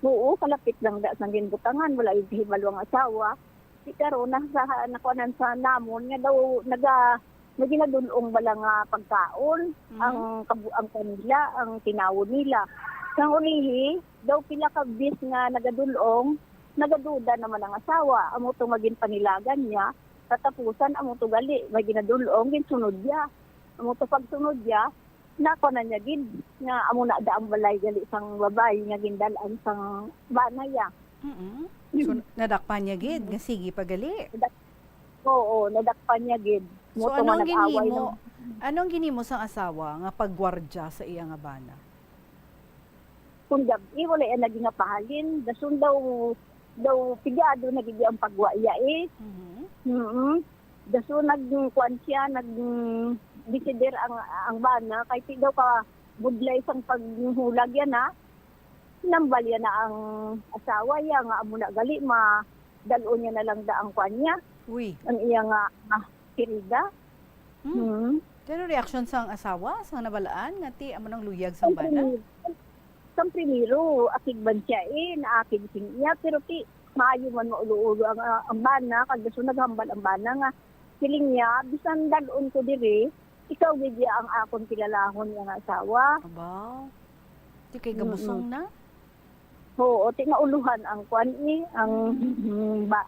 Oo, kalapit lang da sang ginbutangan wala ihibalo ang asawa. Di karon na sa nakuanan sa namon nga daw naginadulong bala nga pagkaon ang kanila ang tinawon nila. Sang ulihi daw pila ka bis nga nagadulong nagaduda naman ang asawa amo to magin panilagan niya. Katapusan amo to gali may ginadulong ginsunod niya amo to pagsunod niya nako na niya gid nga amo na daang balay gali sang babae nga gindalan sang banaya. So nadakpan niya gid nga sige pagali. Oo, nadakpan niya gid. So Moto nga nag-away ng- anong ginimo sang asawa nga paggwardya sa iya nga bana? kung gabi wala yan naging pahalin dasun daw pigado naging ang pagwaya dasun nagkuan siya desider ang bana kay ti daw ka budlay sang paghulag yan nambal yan na ang asawa ya nga amo na gali dalon niya na lang da ang kuan niya ang iya nga kirida. Pero reaksyon sang asawa sang nabalaan nga ti amo nang luyag sang bana? Sang primero, akig bansyain, akig singya, pero ti, maayo man maulo-ulo ang bana, kag gusto naghambal ang bana nga, siling niya, bisan dalon ko diri, ikaw gidya ang akong kilalahon nga asawa. Aba, ti kay gabusong na? Oo, ti mauluhan ang kwan ang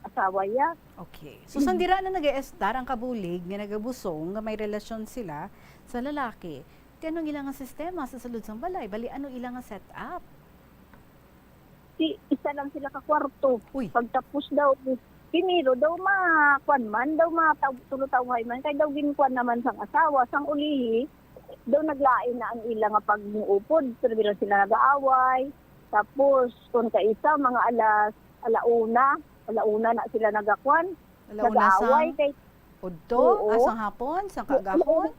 asawa ya. Okay. So, sandira na nag-estar ang kabulig nga nagabusong nga may relasyon sila sa lalaki. Ti anong ilang nga sistema sa sulod sang balay? Bali, anong ilang nga setup? Isa lang sila ka kwarto. Uy. Pagtapos daw, piniro daw makwan man, daw matulutaway man, kay daw ginkuan naman sang asawa, sang ulihi, daw naglain na ang ilang nga pag-uupod, pero bilang sila nag-aaway. Tapos, kung kaisa, mga alauna na sila nagakwan, nag-aaway kay Udto? Asang hapon? Sang kagahon?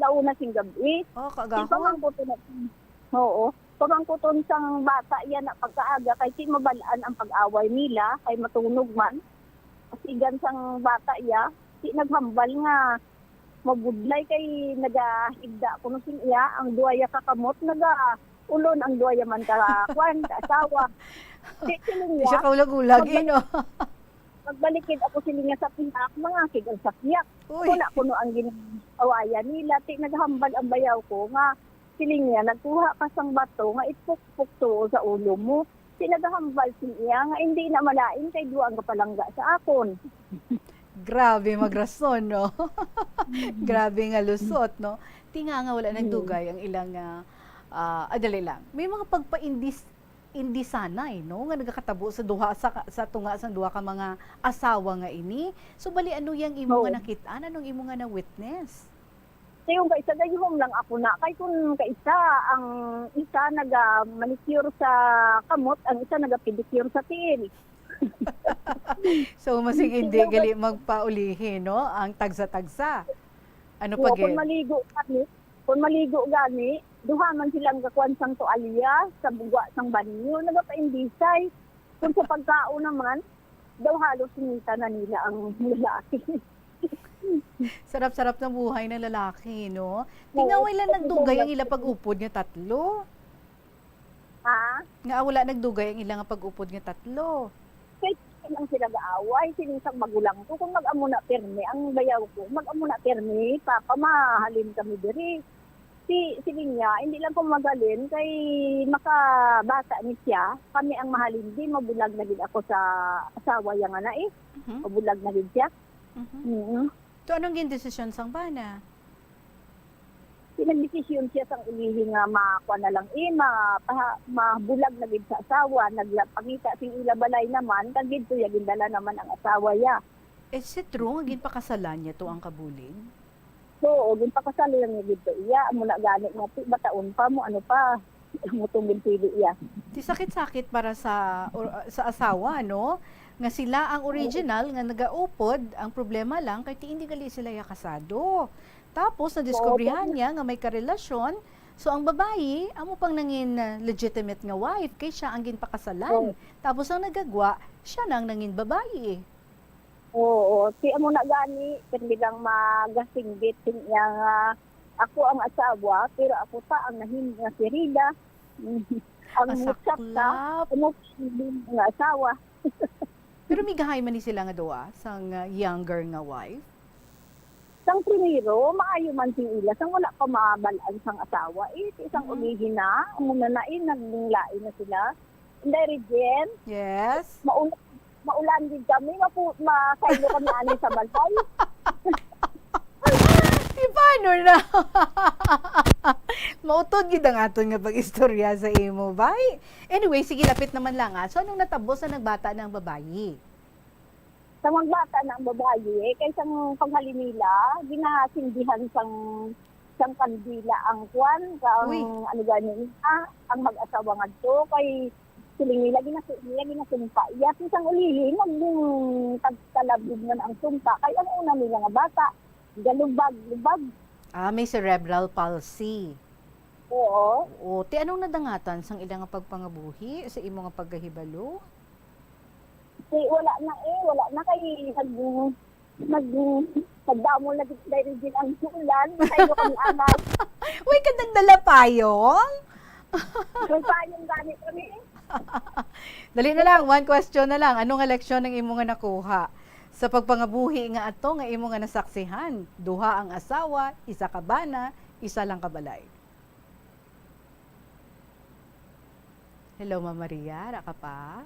Launa sing gabi. Oh, kagahon? Oo. Pamangkuton sang bata yan na pagkaaga kay si mabalaan ang pag-away nila kay matunog man. Asigan sang bata ya, si naghambal nga mabudlay kay nagahigda kuno sing iya ang duaya kakamot ulon ang duaya man kwan asawa. Di siya kaulag-ulag no. Magbalikid ako silinga sa pinak, mga kigang sakyak. Kuna kuno ang ginawayan nila, ti naghambal ang bayaw ko nga silinga, nagkuha ka sang bato nga ipuk-puk to sa ulo mo. Ti naghambal siya nga hindi na malain kay duwang kapalangga sa akon. Grabe magrason, no? Grabe nga lusot, no? Tinga nga wala nagdugay ang ilang, dali lang. May mga hindi sanay no nga nagakatabo sa duha sa tunga sang duha ka mga asawa nga ini. So bali ano yang imo nga nakit-an, anong imo nga na witness? Yung kaisa dayhom lang ako na kay kun kaisa ang isa naga manicure sa kamot, ang isa naga pedicure sa tiil. So masig hindi gali magpaulihi no ang tagsa-tagsa. Ano pa Kung maligo gani duha man silang gakuan sang toalya sa bugwa sang banyo nagapaindisay kung sa pagkaon naman daw halos sinita na nila ang lalaki. Sarap-sarap ng buhay ng lalaki no. Tingaway lang nagdugay ang ila pag-upod nga tatlo. Nga wala nagdugay ang ila nga pag-upod nga tatlo. Kaya lang sila gaaway sining sang magulang ko kung mag-amo na perme ang bayaw ko mag-amo na perme papa mahalin kami diri. Sige niya, hindi lang ko magalin kay makabata ni siya. Kami ang mahalin di, mabulag na din ako sa asawa yang ana Mabulag na din siya. So anong gindesisyon sang bana? Pinagdesisyon siya sang ulihi nga makuha na lang mabulag na din sa asawa. Nagpangita sing ila balay naman, kagid to yagindala naman ang asawa ya. Si true, nga ginpakasalan niya to ang kabulig? Oo, din pa kasal lang ni dito iya. Amo na gani nga ti bataon pa mo ano pa. Mo tumbin pili iya. Ti sakit-sakit para sa asawa, no? Nga sila ang original nga nagaupod, ang problema lang kay ti hindi gali sila ya kasado. Tapos nadiskubrihan niya nga may karelasyon. So ang babae, amo pang nangin legitimate nga wife kay siya ang ginpakasalan. Tapos ang nagagwa, siya nang nangin babae. Oo, ti amo na gani bilang magasinggit niya nga ako ang asawa pero ako ta ang nahin nga si Rida. Ang musak ta, ano nga asawa. Pero migahay man ni sila nga duwa sang younger nga wife. Sang primero, maayo man si ila, sang wala pa mabalaan sang asawa. Isang ulihin na, muna na naglain na sila. Hindi rin, Yes. maulan din kami, makailo kami ani sa balay. Di paano na? Mautod gid ang aton nga pag-istorya sa imo, bay. Anyway, sige lapit naman lang So anong natabo sa nagbata ng babayi? Sa mga bata ng babae, kaysa panghali nila, ginasindihan sang kandila ang kwan, Uy. ano ganin, ang mag-asawa nga to, kay siling nila ginasumpa. Iyat isang ulihin, naging tagkalabog man ang sumpa, kay ang una nila nga bata, galubag. May cerebral palsy. Oo. O, ti anong nadangatan sang ilang nga pagpangabuhi sa imo nga paggahibalo? Wala na kay nagdamo na dahil din ang sulan, kayo kami anak. Uy, kadang dala payong? Kung payong ganit kami. Dali na lang, one question na lang. Anong leksyon ang imo nga nakuha? Sa pagpangabuhi nga ato nga imo nga nasaksihan, duha ang asawa, isa ka bana, isa lang kabalay. Hello, Mama Maria, ra ka pa?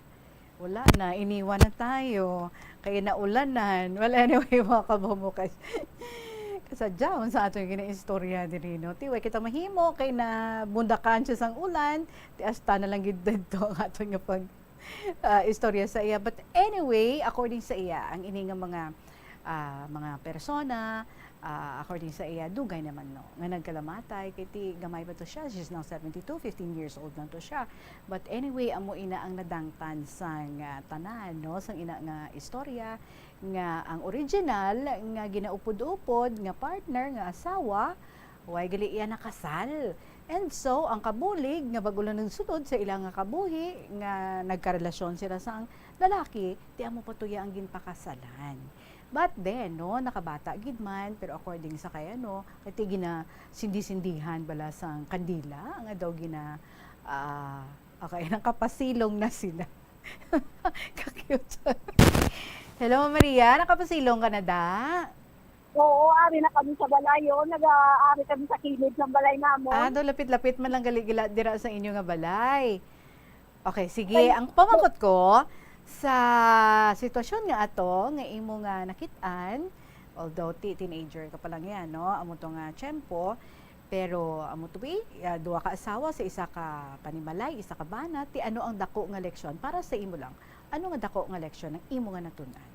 Wala na, iniwan na tayo. Kaya naulanan. Well, anyway, mga kabamukas. Kasadyaon sa ato yung gina-istorya din, no? Tiway kita mahimo, kay na bundakan siya sang ulan, ti asta na lang gid dito ang ato nga pag istorya sa iya. But anyway, according sa iya, ang ini nga mga persona, according sa iya, dugay naman no. Nga nagkalamatay, kay ti gamay pa to siya. She's now 72, 15 years old lang to siya. But anyway, amo ina ang nadangtan sang tanan, no? Sang ina nga istorya, nga ang original, nga ginaupod-upod, nga partner, nga asawa, way gali iya nakasal. And so, ang kabulig, nga bago lang nagsunod sa ilang nga kabuhi, nga nagkarelasyon sila sa lalaki, ti amo patuya ang ginpakasalan. But then, no, nakabata gid man, pero according sa kaya, no, kati gina sindi-sindihan bala sang kandila, nga daw gina, okay, nakapasilong na sila. Kakute. Hello, Maria, nakapasilong ka na da? Oo, ari na kami sa balayo, nag-aari kami sa kilid ng balay namon. Do lapit-lapit man lang galigila dira sa inyo nga balay. Okay, sige, ang pamangkot ko, sa sitwasyon nga ato nga imo nga nakitaan, although teenager ka pa lang yan, no, amo to nga tiyempo, pero amo to duha ka asawa sa isa ka panimalay, isa ka bana, ti ano ang dako nga leksyon para sa imo lang? Ano nga dako nga leksyon ang imo nga natunan?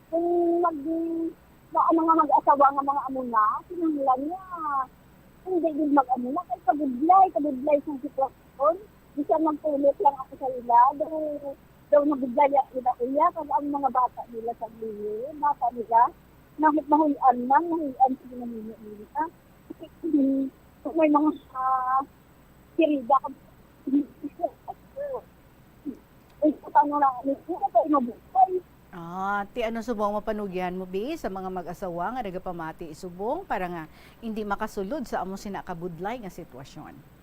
Kung mga mag-asawa nga mga amuna, sinanglan niya, hindi din mag-amuna, kay kabudlay sa sitwasyon. Bisa magpulit lang ako sa ila, daw nabudlay ila kuya, kasi ang mga bata nila sa liyo, bata nila, nahuyan sila nila. Kung may mga sirida ka, ay paano lang, ito inabukay. Ti ano subong mapanugyan mo bi sa mga mag-asawa nga nagapamati isubong para nga hindi makasulod sa amo sinakabudlay nga sitwasyon.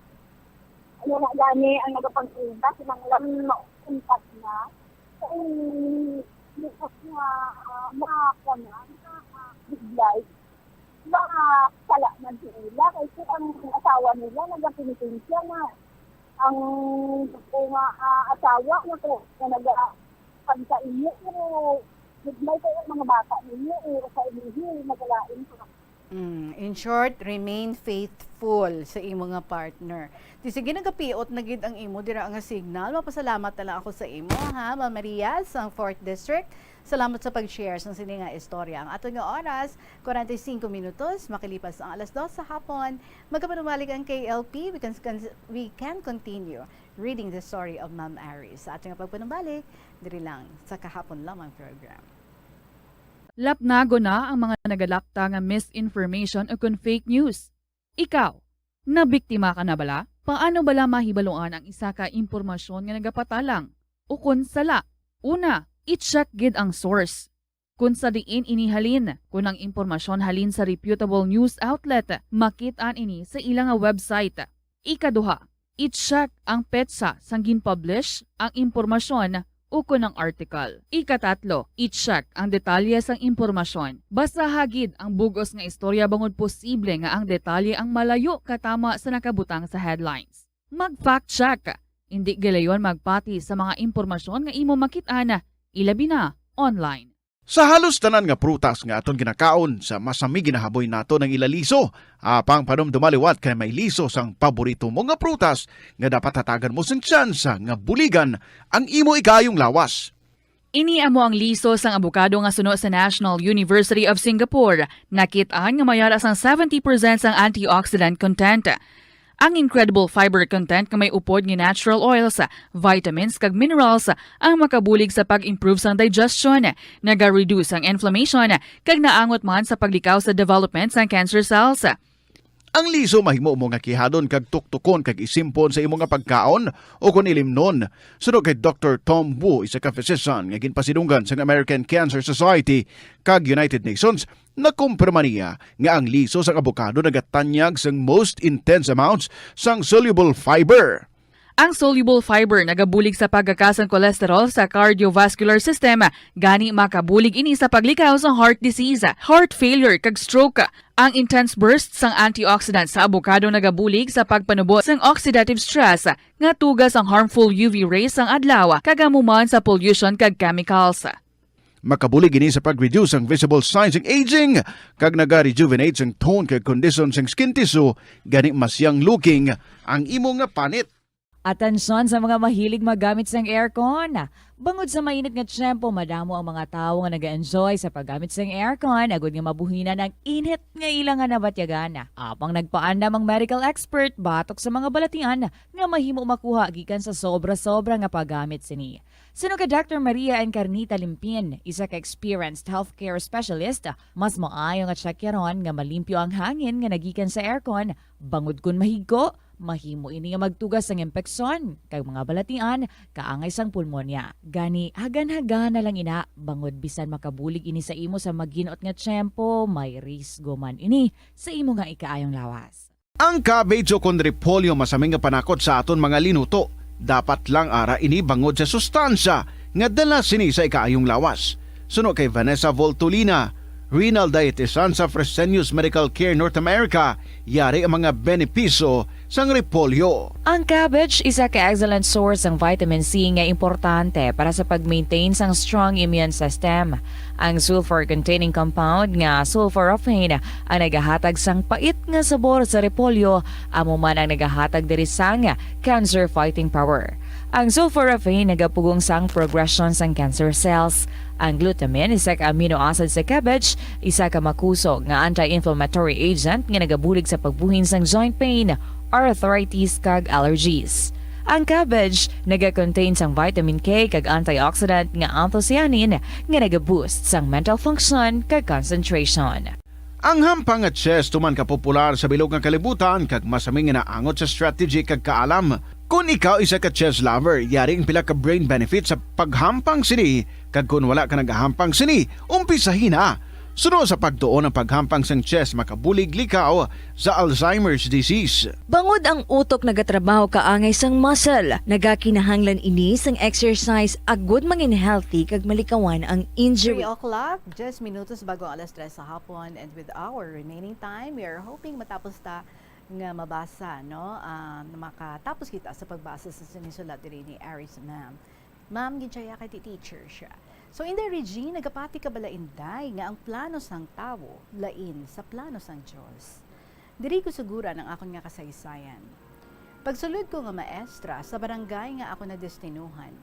Ano na gani ang nagapagpunta, sinanglan mauntat na. Kung bukas na makakwa na, bigay, makakala man sila. Kasi ang asawa nila nagapinipinsya na. Ang asawa na nag-pagsa inyo, bigay kayo mga bata ninyo, sa inyo, magalain pa. In short, remain faithful sa imo nga partner. Di sige nagapiot na gid ang imo dira nga signal. Mapasalamat na lang ako sa imo ha, Ma'am Maria sa 4th District. Salamat sa pag-share sa sini nga istorya. Ang ato nga oras, 45 minutos, makilipas ang alas 2 sa hapon. Magkapanumalik ang KLP, we can continue reading the story of Ma'am Aris. Sa ating pagpanumbalik, diri lang sa kahapon lamang program. Lapnago na ang mga nagalakta nga misinformation o kung fake news. Ikaw, nabiktima ka na bala? Paano bala mahibaluan ang isa ka impormasyon nga nagapatalang? O kung sala? Una, i-check gid ang source. Kung sa diin inihalin, kung ang impormasyon halin sa reputable news outlet, makit-an ini sa ilang nga website. Ikaduha, i-check ang petsa sang gin-publish ang impormasyon o kung ang article. Ikatatlo, i-check ang detalye sang impormasyon. Basta hagid ang bugos nga istorya bangod posible nga ang detalye ang malayo katama sa nakabutang sa headlines. Mag-fact check. Hindi gilayon magpati sa mga impormasyon nga imo makit-ana, ilabi na online. Sa halos tanan nga prutas nga aton ginakaon sa masami ginahaboy nato ng ilaliso, apang panumdumaliwat kay may liso sang paborito mo nga prutas nga dapat hatagan mo sang tsansa nga buligan ang imo ikayong lawas. Ini amo ang liso sang abukado nga suno sa National University of Singapore. Nakit-an nga mayara sang 70% sang antioxidant content. Ang incredible fiber content nga may upod nga natural oils, vitamins kag minerals ang makabulig sa pag-improve sang digestion, naga-reduce ang inflammation kag naangot man sa paglikaw sa development sang cancer cells. Ang liso mahimo mo nga kihadon kag tuktukon kag isimpon sa imo nga pagkaon o kun ilimnon. Sunod kay Dr. Tom Wu, isa ka physician nga ginpasidunggan sa American Cancer Society kag United Nations, nakumpirma niya nga ang liso sa abokado nagatanyag sang most intense amounts sang soluble fiber. Ang soluble fiber nagabulig sa pagkakasang kolesterol sa cardiovascular system, gani makabulig ini sa paglikaw sa heart disease, heart failure kag stroke. Ang intense burst sang antioxidant sa abokado nagabulig sa pagpanubo sang oxidative stress nga tugas ang harmful UV rays sang adlaw kagamuman sa pollution kag chemicals. Makabulig ini sa pag-reduce ang visible signs ng aging kag naga-rejuvenate sang tone kag condition sang skin tissue, gani mas young looking ang imo nga panit. Atensyon sa mga mahilig magamit sang aircon. Bangod sa mainit nga tiyempo, madamo ang mga tao nga nag-enjoy sa paggamit sang aircon, agud nga mabuhinan ang init nga ilang nga nabatyagan. Apang nagpaanda mang medical expert batok sa mga balatian nga mahimo makuha gikan sa sobra-sobra nga paggamit sini. Sino ka Dr. Maria Encarnita Limpin, isa ka experienced healthcare specialist, mas maayo nga tsakyaron nga malimpyo ang hangin nga nagikan sa aircon, bangod kun mahigko, mahimo ini nga magtugas sang impeksyon kag mga balatian kaangay sang pulmonya. Gani hagan-hagan na lang ina bangod bisan makabulig ini sa imo sa maginot nga tiyempo, may risgo man ini sa imo nga ikaayong lawas. Ang cabbage o kun repolyo masaming nga panakot sa aton mga linuto. Dapat lang ara ini bangod sa sustansya nga dala sini sa ikaayong lawas. Suno kay Vanessa Voltolina, renal dietitian sa Fresenius Medical Care North America, yari ang mga benepisyo sang repolyo. Ang cabbage isa ka excellent source ng vitamin C nga importante para sa pag-maintain sang strong immune system. Ang sulfur-containing compound nga sulforaphane ang nagahatag sang pait nga sabor sa repolyo, amo man ang nagahatag diri sang cancer-fighting power. Ang sulforaphane nagapugong sang progression sang cancer cells. Ang glutamine, isa ka amino acid sa cabbage, isa ka makusog nga anti-inflammatory agent nga nagabulig sa pagbuhin sang joint pain, arthritis kag allergies. Ang cabbage naga-contain sang vitamin K kag antioxidant nga anthocyanin nga naga-boost sang mental function kag concentration. Ang hampang at chess tuman ka popular sa bilog nga kalibutan kag masaming nga naangot sa strategy kag kaalam. Kung ikaw isa ka chess lover, yaring pila ka brain benefit sa paghampang sini kag kung wala ka nagahampang sini, umpisahin na. Suno sa pagtuon ng paghampang sang chess makabulig likaw sa Alzheimer's disease. Bangod ang utok nagatrabaho kaangay sang muscle, nagakinahanglan ini sang exercise agud mangin healthy kag malikawan ang 3 injury. o'clock, just minutos bago ang alas 3 sa hapon, and with our remaining time, we are hoping matapos ta nga mabasa, no? Makatapos kita sa pagbasa sa sinisulat diri ni Aris Ma'am. Ma'am, gitsaya kay teacher siya. So in the regime, nagapati ka bala inday nga ang plano sang tawo lain sa plano sang Dios. Diri ko sigura ng akon nga kasaysayan. Pagsulod ko nga maestra sa barangay nga ako nadestinuhan.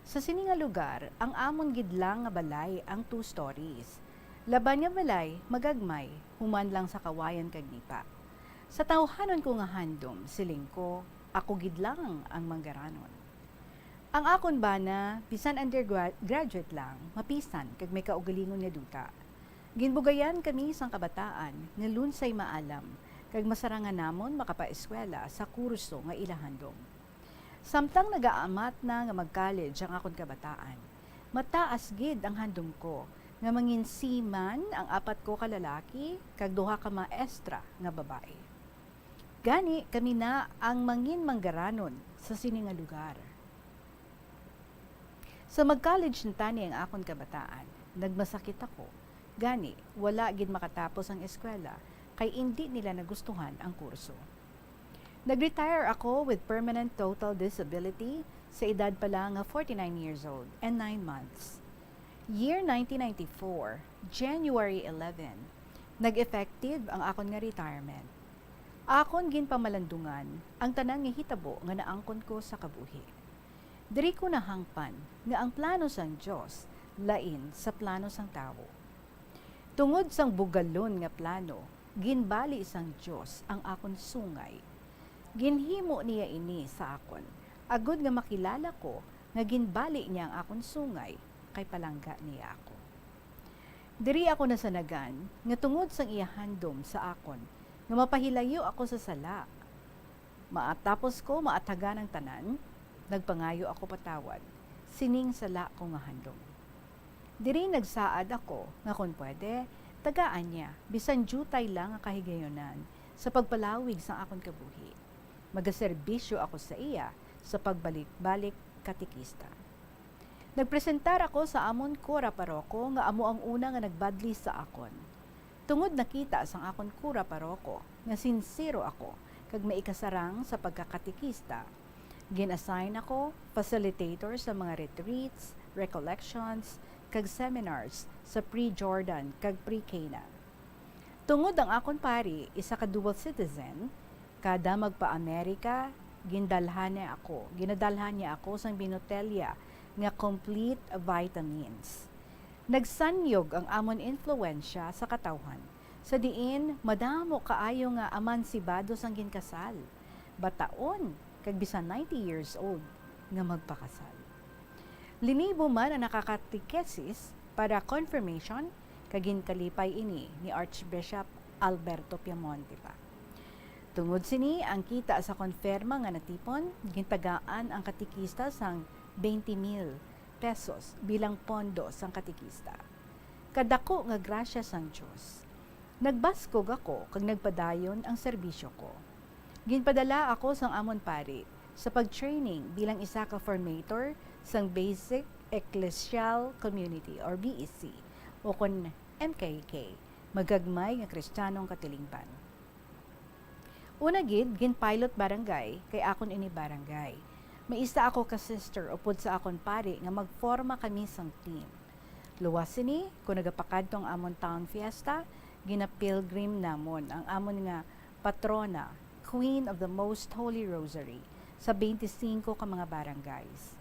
Sa sini nga lugar, ang amon gidlang nga balay ang 2 stories. Laban nga balay, magagmay, human lang sa kawayan kag nipa. Sa tawhanon ko nga handom, siling ko, ako gidlang ang manggaranon. Ang akon bana, bisan undergraduate lang, mapisan kag may kaugalingon nga duta. Ginbugayan kami sang kabataan nga lunsay maalam, kag masarangan namon makapaeskwela sa kurso nga ilahandom. Samtang nagaamat na nga mag-college ang akon kabataan, mataas gid ang handom ko nga manginsiman ang 4 ko kalalaki kag 2 ka maestra nga babae. Gani kami na ang mangin manggaranon sa sini nga lugar. Sa mag-college na tani ang akon kabataan, nagmasakit ako. Gani, wala gid makatapos ang eskwela, kay hindi nila nagustuhan ang kurso. Nag-retire ako with permanent total disability sa edad pa lang nga 49 years old and 9 months. Year 1994, January 11, nag-effective ang akon nga retirement. Akon gin pamalandungan ang tanang nga hitabo nga naangkon ko sa kabuhi. Diri ko nahangpan nga ang plano sang Dios lain sa plano sang tawo. Tungod sang bugalon nga plano, ginbali sang Dios ang akon sungay. Ginhimo niya ini sa akon, agud nga makilala ko nga ginbali niya ang akon sungay kay palangga niya ako. Diri ako nasanagan nga tungod sang iyahandom sa akon nga mapahilayo ako sa sala. Maatapos ko maatagan ang tanan, nagpangayo ako patawad, sining sala ko nga handom. Diri nagsaad ako nga kung pwede, tagaan niya, bisan jutay lang ang kahigayonan sa pagpalawig sa akon kabuhi. Magaserbisyo ako sa iya sa pagbalik-balik katikista. Nagpresentar ako sa amon kura paroko nga amo ang una nga nagbadli sa akon. Tungod nakita sang akon kura paroko nga sincero ako kag maikasarang sa pagkakatikista, gin-assign ako facilitator sa mga retreats, recollections, kag seminars sa pre-Jordan kag pre-Cana. Tungod ang akon pari, isa ka dual citizen, kada magpa-Amerika, ginadalhan niya ako sang binotelya nga complete vitamins. Nagsanyog ang amon influensya sa katawhan. Sa diin, madamo kaayo nga amansibado sang ginkasal. Bataon, kag bisan 90 years old nga magpakasal. Linibo man ang nakakatikesis para confirmation kagin kalipay ini ni Archbishop Alberto Piamonte pa. Tungod sini ang kita sa konferma nga natipon, gintagaan ang katikista sang 20,000 pesos bilang pondo sang katikista. Kadako nga grasya sang Dios. Nagbaskog ako kag nagpadayon ang serbisyo ko. Ginpadala ako sang amon pari sa pag-training bilang isa ka formator sang Basic Ecclesial Community or BEC o kon MKK, magagmay nga Kristiyanong katilingban. Una gid, gin-pilot barangay kay akon ini barangay. May isa ako ka sister upod sa akon pari nga magforma kami sang team. Luwas sini, kung nagapakadtong amon town fiesta, gina-pilgrim namon ang amon nga patrona, Queen of the Most Holy Rosary, sa 25 ka mga barangays.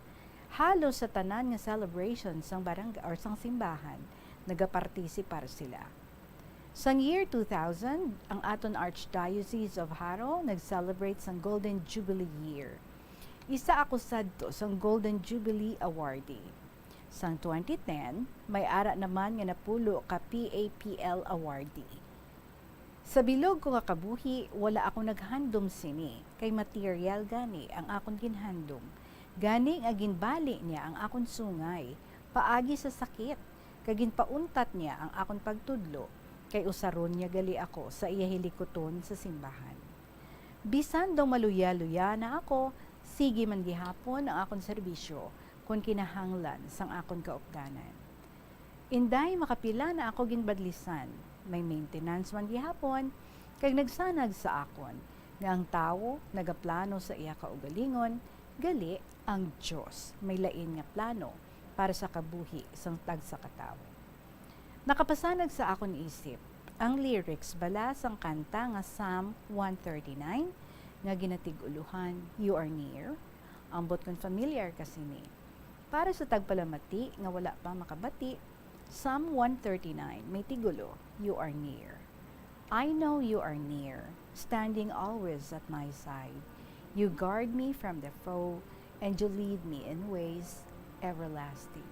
Halos sa tanan nga celebration sang barangay or sang simbahan, nagapartisipar sila. Sang year 2000, ang aton Archdiocese of Haro nag-celebrate sang Golden Jubilee Year. Isa ako sadto sang Golden Jubilee Awardee. Sang 2010, may ara naman nga napulo ka PAPL Awardee. Sa bilog ko nga kabuhi, wala ako naghandom sini, kay material gani ang akon ginhandom. Gani nga ginbali niya ang akon sungay, paagi sa sakit, kagin pauntat niya ang akon pagtudlo, kay usaron niya gali ako sa iya hilikoton sa simbahan. Bisan daw maluya-luya na ako, sige man gihapon ang akon serbisyo, kung kinahanglan sang akon kaupdanan. Inday makapila na ako ginbadlisan, may maintenance man gihapon, kag nagsanag sa akon, nga ang tawo nagaplano sa iya kaugalingon, gali ang Dios may lain nga plano para sa kabuhi isang tag sa katawo. Nakapasanag sa akon isip ang lyrics bala sang kanta nga Psalm 139 nga ginatiguluhan, You Are Near. Ambot kon familiar kasi ni. Para sa tagpalamati nga wala pa makabati, Psalm 139 may tigulo, You Are Near. I know you are near, standing always at my side. You guard me from the foe, and you lead me in ways everlasting.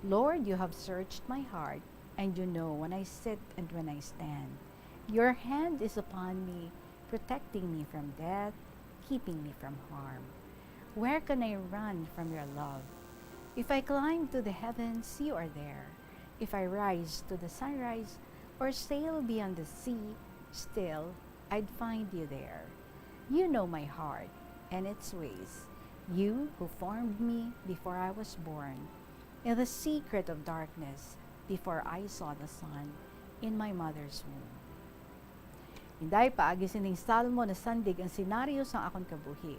Lord, you have searched my heart, and you know when I sit and when I stand. Your hand is upon me, protecting me from death, keeping me from harm. Where can I run from your love? If I climb to the heavens, you are there. If I rise to the sunrise, or sail beyond the sea, still I'd find you there. You know my heart and its ways. You who formed me before I was born, in the secret of darkness, before I saw the sun in my mother's womb. Hinday paagi sining salmo na sandig ang senaryo sa akon kabuhi.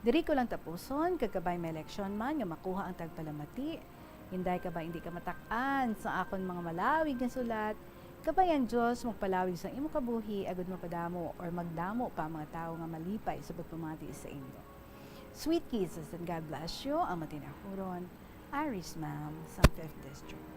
Diri ko lang tapuson, kagkabay may eleksyon man nga makuha ang tagpalamati. Hinday ka ba hindi ka matak-an sa akon mga malawig na sulat, kabay ang Diyos magpalawig sa imo kabuhi, agad mapadamo or magdamo pa mga tao nga malipay sa pagpamati sa inyo. Sweet kisses and God bless you. Ang matinahuron, Iris Ma'am, sa 5th District.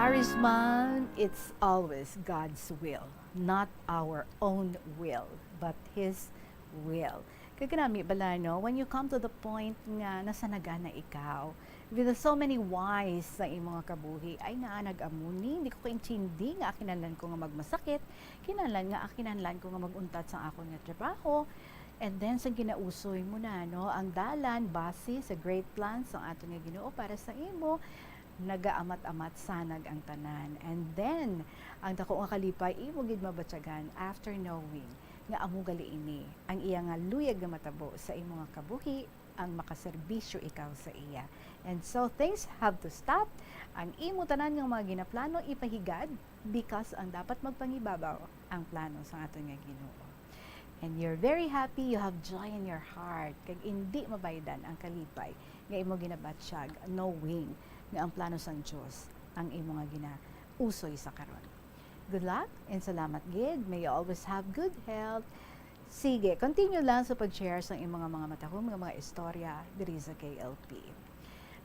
Arisman, it's always God's will, not our own will, but His will. Kaya kanami bala, no, when you come to the point nga nasanaga na ikaw, with so many whys sa imong kabuhi, ay nag-amuni, hindi ko kaintindi nga akinanlan ko nga magmasakit, kinanlan nga akinanlan ko nga maguntat sa akong nga trabaho, and then sa ginausoy mo na, no, ang dalan, base sa great plans ang ato nga Ginoo para sa imo, nagaamat-amat sanag ang tanan. And then, ang dako nga kalipay, imo gid mabatyagan after knowing nga amo gali ini ang iya nga luyag nga matabo sa imo nga kabuhi, ang makaserbisyo ikaw sa iya. And so things have to stop. Ang imo tanan nga mga ginaplano ipahigad because ang dapat magpangibabaw ang plano sa aton nga Ginoo. And you're very happy, you have joy in your heart, kag hindi mabaydan ang kalipay nga imo ginabatsyag knowing nga ang plano sang Dios ang imo nga ginausoy sa karon. Good luck and salamat gid. May you always have good health. Sige, continue lang sa pag-share sa imong mga matahom nga mga istorya diri sa KLP.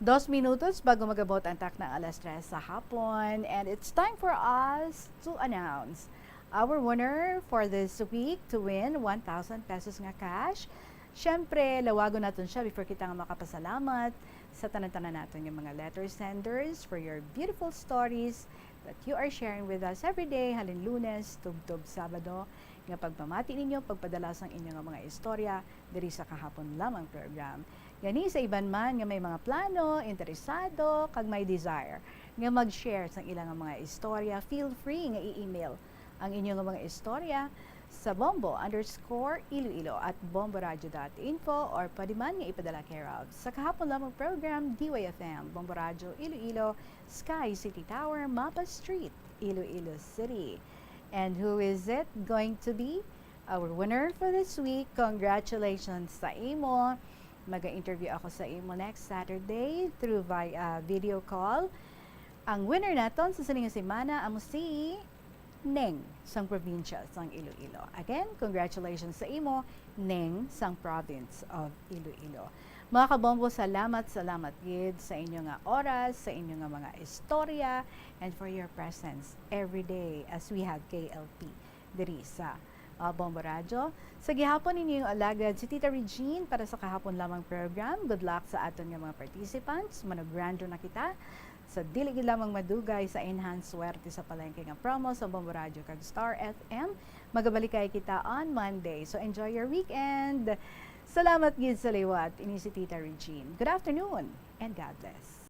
2 minutos bago magabot ang tak ng alas 3 sa hapon, and it's time for us to announce our winner for this week to win 1,000 pesos nga cash. Siyempre, lawagon natin siya before kita nga makapasalamat sa tanan-tanan natin yung mga letter senders for your beautiful stories that you are sharing with us every day, halin Lunes, tugtog Sabado, nga pagpamati ninyo, pagpadala sang inyong mga istorya diri sa kahapon lamang program. Gani sa iban man nga may mga plano, interesado, kag may desire nga mag-share sang ilang mga istorya, feel free nga i-email ang inyong mga istorya sa bombo_iloilo@bomboradio.info or pwede man nga ipadala care of sa kahapon lamang program DYFM, Bombo Radio Iloilo, Sky City Tower, Mapa Street, Iloilo City. And who is it going to be? Our winner for this week. Congratulations sa imo. Mag-interview ako sa imo next Saturday through via video call. Ang winner naton sa sininga semana amo si Neng sang probinsya sang Iloilo. Again, congratulations sa imo, Neng sang province of Iloilo. Mga kabombo, salamat gid sa inyo nga oras, sa inyo nga mga istorya, and for your presence every day as we have KLP diri sa Bombo Radio. Sa gihapon ninyo yung alagad si Tita Regine para sa kahapon lamang program. Good luck sa aton nga mga participants. Manogrando na kita sa dili gid lamang madugay sa enhanced swerte sa palengke nga promo sa Bombo Radio kag Star FM. Magabalik kay kita on Monday. So enjoy your weekend. Salamat gid sa liwat. Ini si Tita Regine. Good afternoon and God bless.